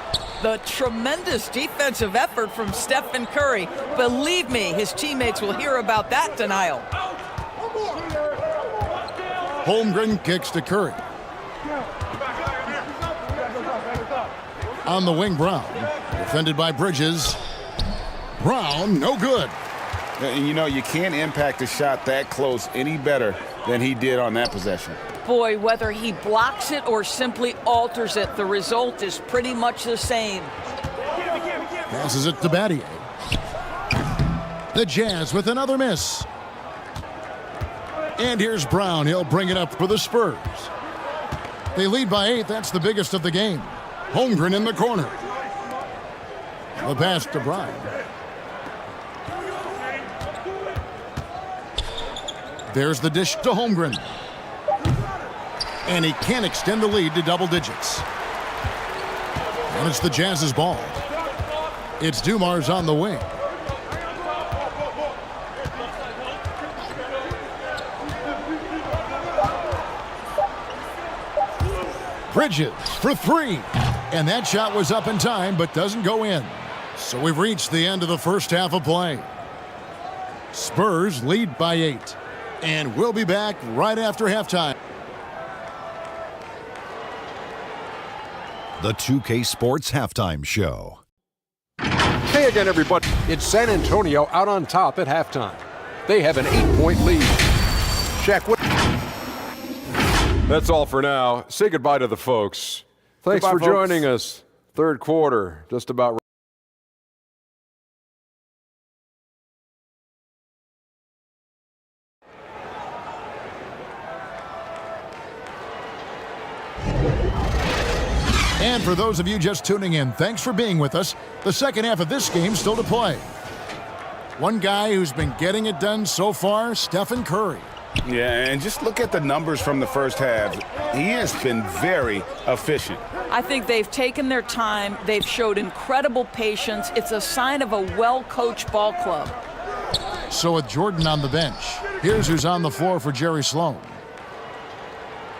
The tremendous defensive effort from Stephen Curry. Believe me, his teammates will hear about that denial. Holmgren kicks to Curry. On the wing, Brown. Defended by Bridges. Brown, no good. And you know, you can't impact a shot that close any better than he did on that possession. Boy, whether he blocks it or simply alters it, the result is pretty much the same. Passes it to Battier. The Jazz with another miss. And here's Brown. He'll bring it up for the Spurs. They lead by 8. That's the biggest of the game. Holmgren in the corner. The pass to Brown. There's the dish to Holmgren. And he can't extend the lead to double digits. And it's the Jazz's ball. It's Dumars on the wing. Bridges for 3. And that shot was up in time, but doesn't go in. So we've reached the end of the first half of play. Spurs lead by 8. And we'll be back right after halftime. The 2K Sports Halftime Show. Hey again, everybody. It's San Antonio out on top at halftime. They have an 8-point lead. Shaq, what? That's all for now. Say goodbye to the folks. Thanks Goodbye, for folks. joining us. Third quarter, just about. And for those of you just tuning in, thanks for being with us. The second half of this game still to play. One guy who's been getting it done so far, Stephen Curry. Yeah, and just look at the numbers from the first half. He has been very efficient. I think they've taken their time. They've showed incredible patience. It's a sign of a well-coached ball club. So with Jordan on the bench, here's who's on the floor for Jerry Sloan.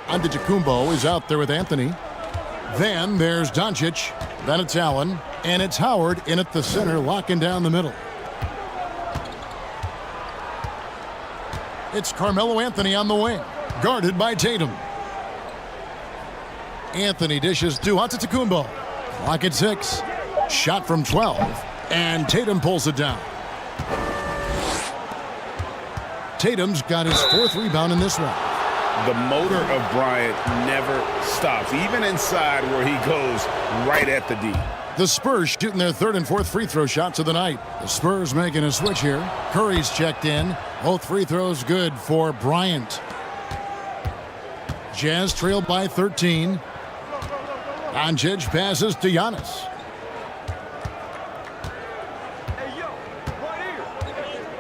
Antetokounmpo is out there with Anthony. Then there's Doncic. Then it's Allen. And it's Howard in at the center, locking down the middle. It's Carmelo Anthony on the wing, guarded by Tatum. Anthony dishes to Antetokounmpo. Clock at 6. Shot from 12. And Tatum pulls it down. Tatum's got his 4th rebound in this one. The motor of Bryant never stops, even inside where he goes right at the D. The Spurs shooting their 3rd and 4th free throw shots of the night. The Spurs making a switch here. Curry's checked in. Both free throws good for Bryant. Jazz trailed by 13. Doncic passes to Giannis.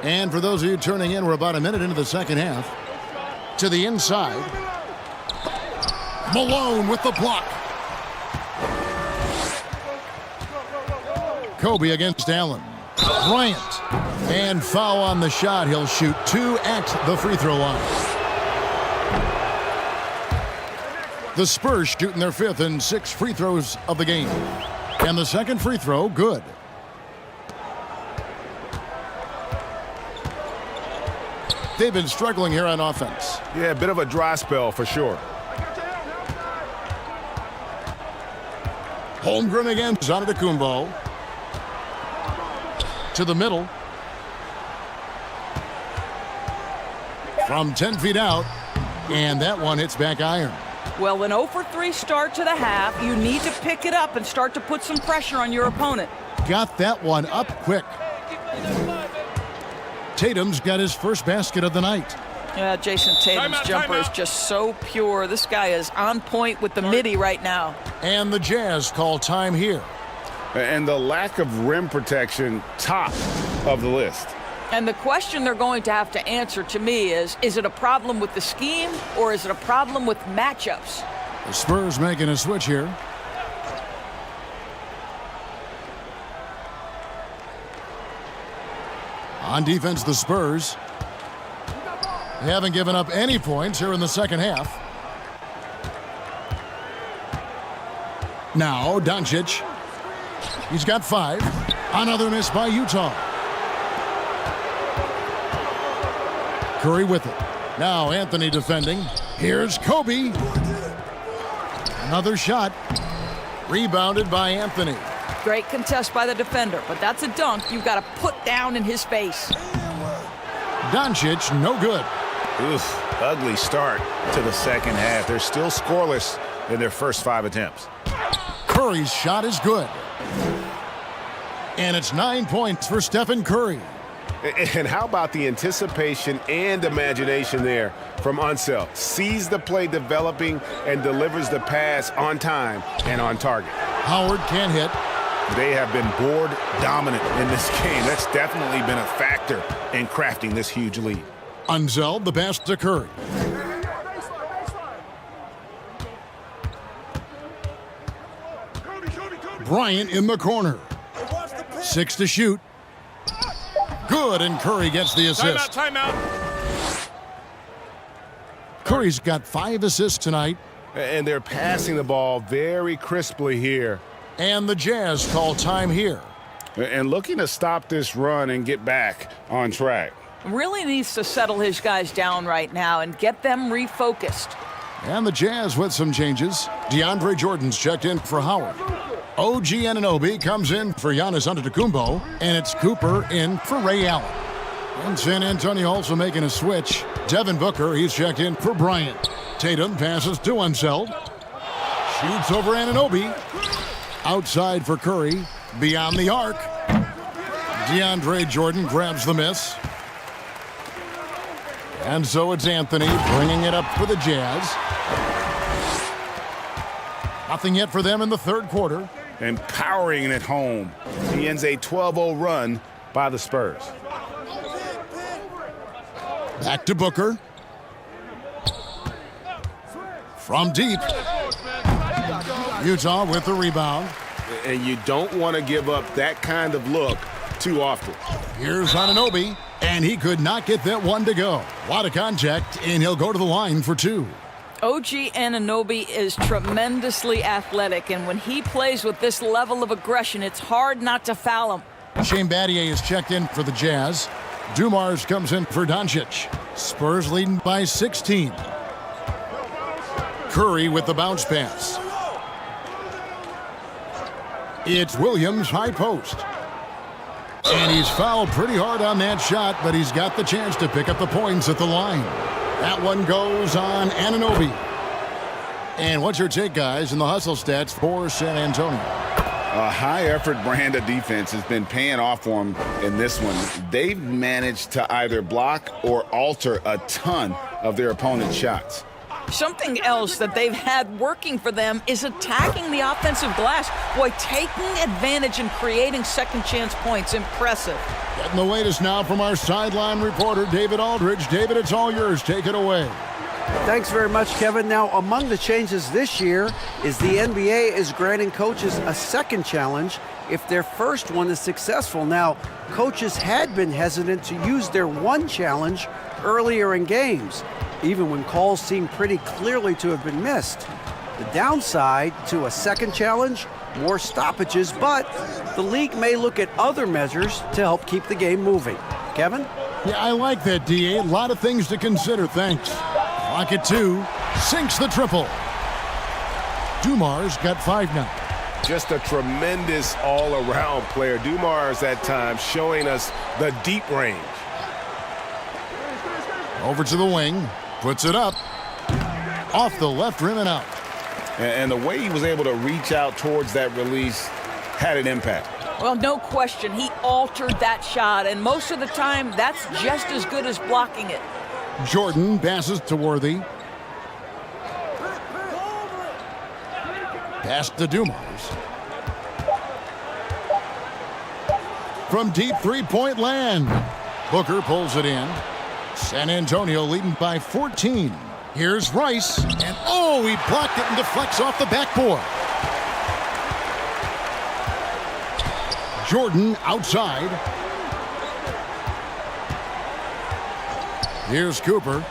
And for those of you turning in, we're about a minute into the second half. To the inside. Malone with the block. Kobe against Allen. Bryant. And foul on the shot. He'll shoot 2 at the free throw line. The Spurs shooting their 5th and 6th free throws of the game. And the second free throw, good. They've been struggling here on offense. Yeah, a bit of a dry spell for sure. Holmgren against Antetokounmpo. To the middle. From 10 feet out. And that one hits back iron. Well, an 0-for-3 start to the half. You need to pick it up and start to put some pressure on your opponent. Got that one up quick. Tatum's got his first basket of the night. Yeah, Jason Tatum's jumper is just so pure. This guy is on point with the midi right now. And the Jazz call time here. And the lack of rim protection, top of the list. And the question they're going to have to answer to me is it a problem with the scheme or is it a problem with matchups? The Spurs making a switch here. On defense, the Spurs. They haven't given up any points here in the second half. Now, Doncic. He's got 5. Another miss by Utah. Curry with it. Now, Anthony defending. Here's Kobe. Another shot. Rebounded by Anthony. Great contest by the defender, but that's a dunk you've got to put down in his face. Doncic, no good. Oof, ugly start to the second half. They're still scoreless in their first 5 attempts. Curry's shot is good. And it's 9 points for Stephen Curry. And how about the anticipation and imagination there from Unseld? Sees the play developing and delivers the pass on time and on target. Howard can't hit. They have been board dominant in this game. That's definitely been a factor in crafting this huge lead. Unseld, the pass to Curry. Bryant in the corner. 6 to shoot. Good, and Curry gets the assist. Timeout. Curry's got 5 assists tonight. And they're passing the ball very crisply here. And the Jazz call time here. And looking to stop this run and get back on track. Really needs to settle his guys down right now and get them refocused. And the Jazz with some changes. DeAndre Jordan's checked in for Howard. OG Anunoby comes in for Giannis Antetokounmpo, and it's Cooper in for Ray Allen. And San Antonio also making a switch. Devin Booker, he's checked in for Bryant. Tatum passes to Unseld. Shoots over Anunoby. Outside for Curry. Beyond the arc. DeAndre Jordan grabs the miss. And so it's Anthony bringing it up for the Jazz. Nothing yet for them in the third quarter. And powering it home. He ends a 12-0 run by the Spurs. Back to Booker. From deep. Utah with the rebound. And you don't want to give up that kind of look too often. Here's Anunoby, and he could not get that one to go. A lot of contact, and he'll go to the line for 2. OG Anunoby is tremendously athletic, and when he plays with this level of aggression, it's hard not to foul him. Shane Battier is checked in for the Jazz. Dumars comes in for Doncic. Spurs leading by 16. Curry with the bounce pass. It's Williams high post. And he's fouled pretty hard on that shot, but he's got the chance to pick up the points at the line. That one goes on Anunoby. And what's your take, guys, in the hustle stats for San Antonio? A high-effort brand of defense has been paying off for them in this one. They've managed to either block or alter a ton of their opponent's shots. Something else that they've had working for them is attacking the offensive glass. Boy, taking advantage and creating second chance points. Impressive. Getting the latest now from our sideline reporter, David Aldridge. David, it's all yours. Take it away. Thanks very much, Kevin. Now, among the changes this year is the NBA is granting coaches a second challenge if their first one is successful. Now, coaches had been hesitant to use their one challenge earlier in games, even when calls seemed pretty clearly to have been missed. The downside to a second challenge, more stoppages, but the league may look at other measures to help keep the game moving. Kevin? Yeah, I like that, D.A. A lot of things to consider. Thanks. Clock at 2. Sinks the triple. Dumars got 5 now. Just a tremendous all-around player. Dumars at times showing us the deep range. Over to the wing. Puts it up. Off the left rim and out. And the way he was able to reach out towards that release had an impact. Well, no question. He altered that shot, and most of the time, that's just as good as blocking it. Jordan passes to Worthy. Pass to Dumars. From deep three-point land. Booker pulls it in. San Antonio leading by 14. Here's Rice, and he blocked it and deflects off the backboard. Jordan outside. Here's Cooper.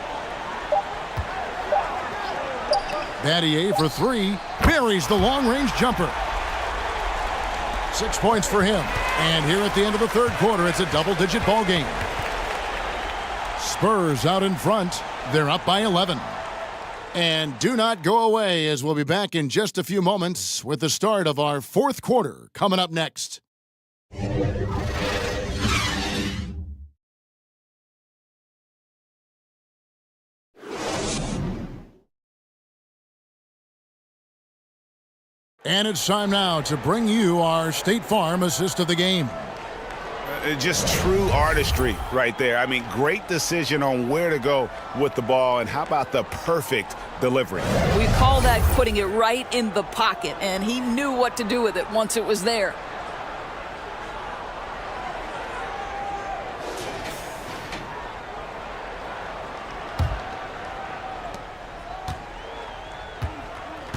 Battier for three. Buries the long-range jumper. 6 points for him. And here at the end of the third quarter, it's a double-digit ball game. Spurs out in front. They're up by 11. And do not go away, as we'll be back in just a few moments with the start of our fourth quarter coming up next. And it's time now to bring you our State Farm assist of the game. Just true artistry right there. I mean, great decision on where to go with the ball, and how about the perfect delivery? We call that putting it right in the pocket, and he knew what to do with it once it was there.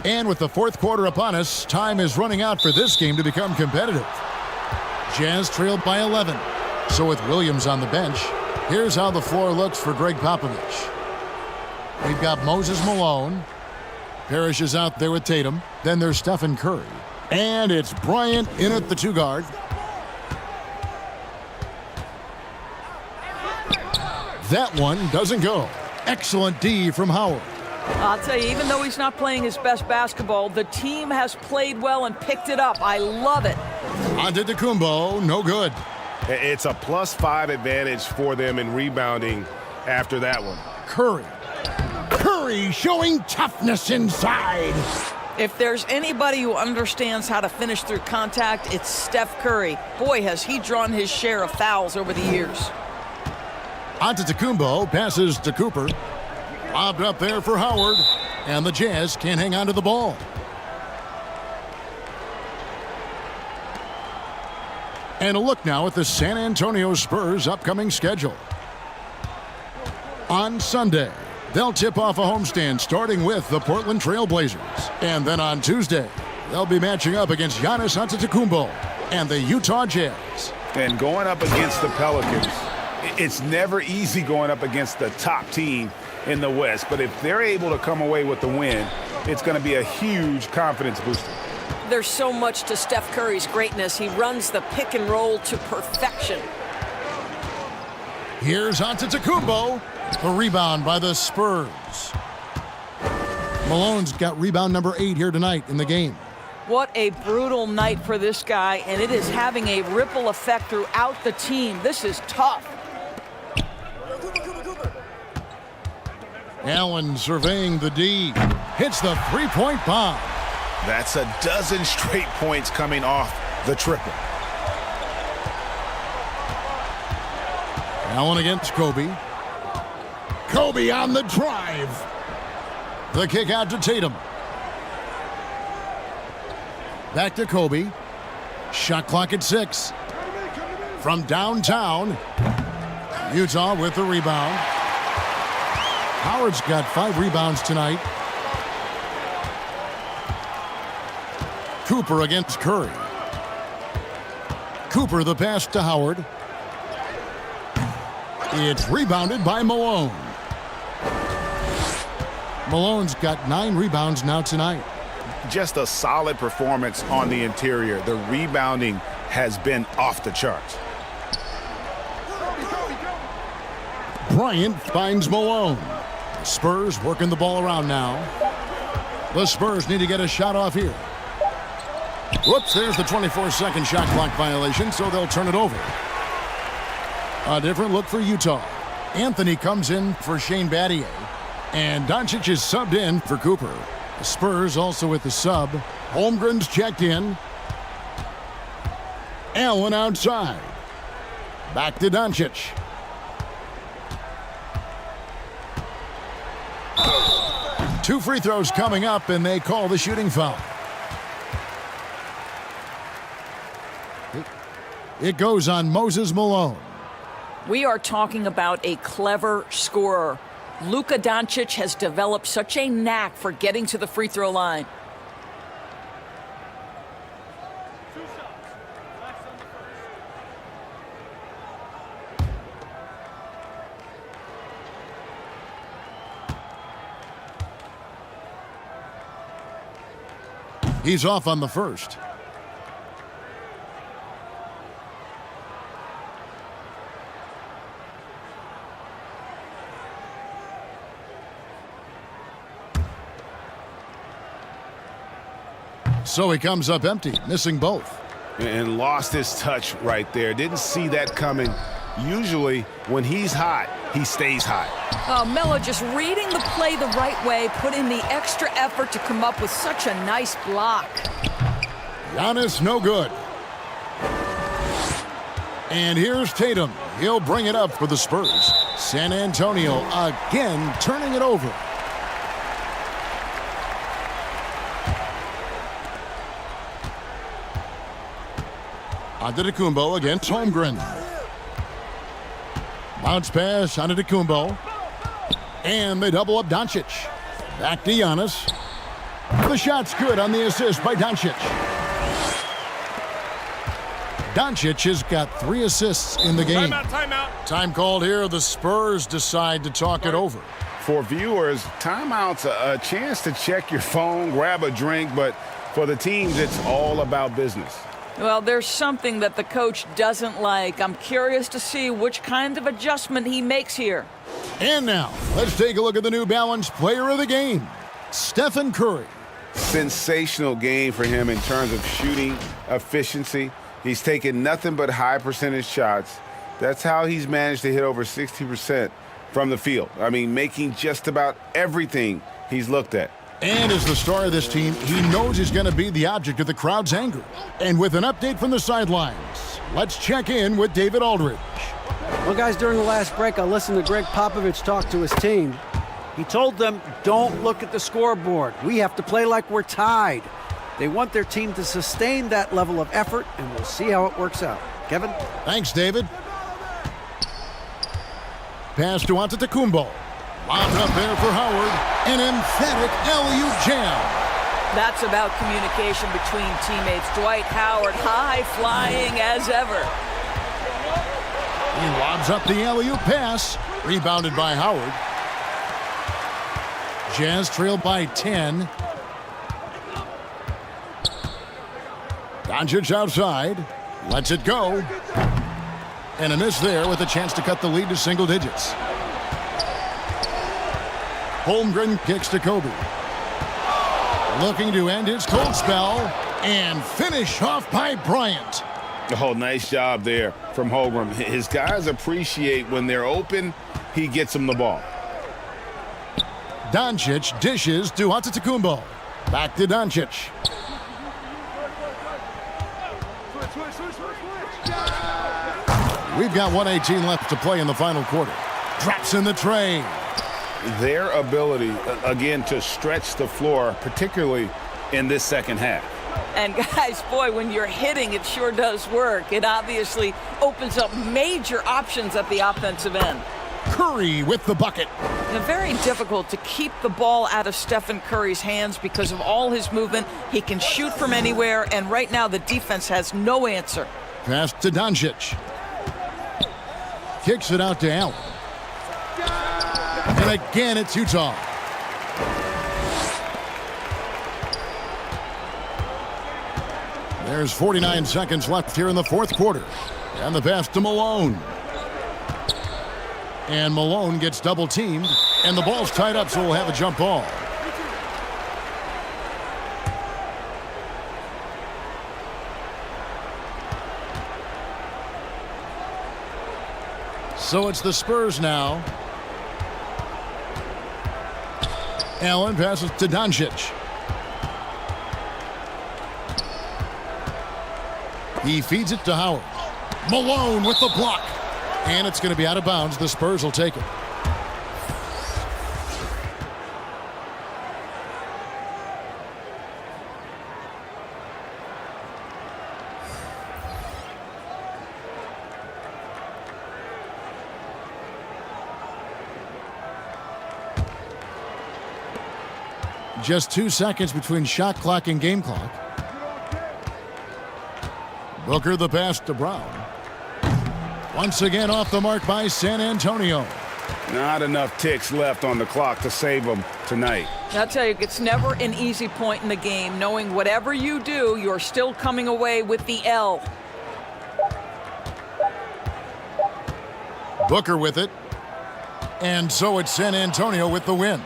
And with the fourth quarter upon us, time is running out for this game to become competitive. Jazz trailed by 11. So with Williams on the bench, here's how the floor looks for Greg Popovich. We've got Moses Malone. Parrish is out there with Tatum. Then there's Stephen Curry. And it's Bryant in at the two guard. That one doesn't go. Excellent D from Howard. I'll tell you, even though he's not playing his best basketball, the team has played well and picked it up. I love it. Antetokounmpo, no good. It's a +5 advantage for them in rebounding after that one. Curry showing toughness inside. If there's anybody who understands how to finish through contact, it's Steph Curry. Boy, has he drawn his share of fouls over the years. Antetokounmpo passes to Cooper. Lobbed up there for Howard. And the Jazz can't hang on to the ball. And a look now at the San Antonio Spurs' upcoming schedule. On Sunday, they'll tip off a homestand starting with the Portland Trail Blazers. And then on Tuesday, they'll be matching up against Giannis Antetokounmpo and the Utah Jazz. And going up against the Pelicans, it's never easy going up against the top team in the West. But if they're able to come away with the win, it's going to be a huge confidence booster. There's so much to Steph Curry's greatness. He runs the pick and roll to perfection. Here's Antetokounmpo. The rebound by the Spurs. Malone's got rebound number 8 here tonight in the game. What a brutal night for this guy, and it is having a ripple effect throughout the team. This is tough. Allen surveying the D. Hits the three-point bomb. That's a dozen straight points coming off the triple. Allen against Kobe. Kobe on the drive. The kick out to Tatum. Back to Kobe. Shot clock at 6. From downtown, Utah with the rebound. Howard's got 5 rebounds tonight. Cooper against Curry. Cooper the pass to Howard. It's rebounded by Malone. Malone's got 9 rebounds now tonight. Just a solid performance on the interior. The rebounding has been off the charts. Bryant finds Malone. Spurs working the ball around now. The Spurs need to get a shot off here. Whoops, there's the 24-second shot clock violation, so they'll turn it over. A different look for Utah. Anthony comes in for Shane Battier. And Doncic is subbed in for Cooper. The Spurs also with the sub. Holmgren's checked in. Allen outside. Back to Doncic. Two free throws coming up, and they call the shooting foul. It goes on Moses Malone. We are talking about a clever scorer. Luka Doncic has developed such a knack for getting to the free throw line. He's off on the first. So he comes up empty, missing both. And lost his touch right there. Didn't see that coming. Usually, when he's hot, he stays hot. Oh, Melo just reading the play the right way, put in the extra effort to come up with such a nice block. Giannis, no good. And here's Tatum. He'll bring it up for the Spurs. San Antonio again turning it over. Antetokounmpo against Holmgren. Bounce pass, Antetokounmpo. And they double up Doncic. Back to Giannis. The shot's good on the assist by Doncic. Doncic has got 3 assists in the game. Timeout. Time called here. The Spurs decide to talk it over. For viewers, timeout's a chance to check your phone, grab a drink, but for the teams, it's all about business. Well, there's something that the coach doesn't like. I'm curious to see which kind of adjustment he makes here. And now, let's take a look at the New Balance player of the game, Stephen Curry. Sensational game for him in terms of shooting efficiency. He's taken nothing but high percentage shots. That's how he's managed to hit over 60% from the field. I mean, making just about everything he's looked at. And as the star of this team, he knows he's going to be the object of the crowd's anger. And with an update from the sidelines, let's check in with David Aldridge. Well, guys, during the last break, I listened to Greg Popovich talk to his team. He told them, don't look at the scoreboard. We have to play like we're tied. They want their team to sustain that level of effort, and we'll see how it works out. Kevin? Thanks, David. Pass to Antetokounmpo. Lobbed up there for Howard. An emphatic alley-oop jam. That's about communication between teammates. Dwight Howard, high-flying as ever. He lobs up the alley-oop pass. Rebounded by Howard. Jazz trailed by 10. Doncic outside. Lets it go. And a miss there with a chance to cut the lead to single digits. Holmgren kicks to Kobe. Looking to end his cold spell and finish off by Bryant. Oh, nice job there from Holmgren. His guys appreciate when they're open, he gets them the ball. Doncic dishes to Antetokounmpo. Back to Doncic. We've got 1:18 left to play in the final quarter. Drops in the tray. Their ability, again, to stretch the floor, particularly in this second half. And guys, boy, when you're hitting, it sure does work. It obviously opens up major options at the offensive end. Curry with the bucket. Very difficult to keep the ball out of Stephen Curry's hands because of all his movement. He can shoot from anywhere, and right now the defense has no answer. Pass to Doncic. Kicks it out to Allen. And again, it's Utah. There's 49 seconds left here in the fourth quarter. And the pass to Malone. And Malone gets double teamed. And the ball's tied up, so we'll have a jump ball. So it's the Spurs now. Allen passes to Doncic. He feeds it to Howard. Malone with the block. And it's going to be out of bounds. The Spurs will take it. Just 2 seconds between shot clock and game clock. Booker the pass to Brown. Once again off the mark by San Antonio. Not enough ticks left on the clock to save them tonight. I'll tell you, it's never an easy point in the game, knowing whatever you do, you're still coming away with the L. Booker with it. And so it's San Antonio with the win.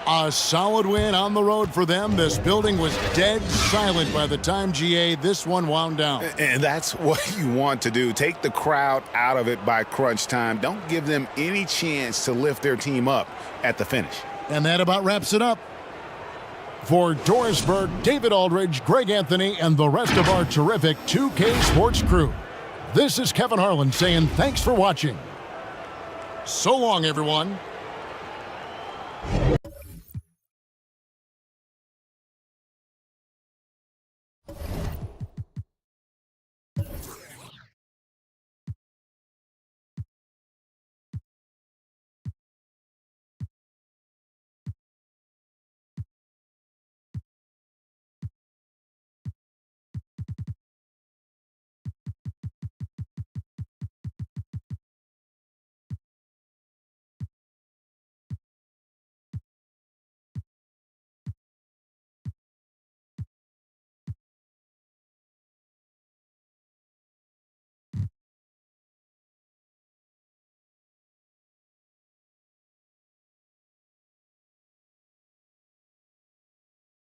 A solid win on the road for them. This building was dead silent by the time, GA, this one wound down. And that's what you want to do. Take the crowd out of it by crunch time. Don't give them any chance to lift their team up at the finish. And that about wraps it up. For Doris Burke, David Aldridge, Greg Anthony, and the rest of our terrific 2K Sports crew, this is Kevin Harlan saying thanks for watching. So long, everyone.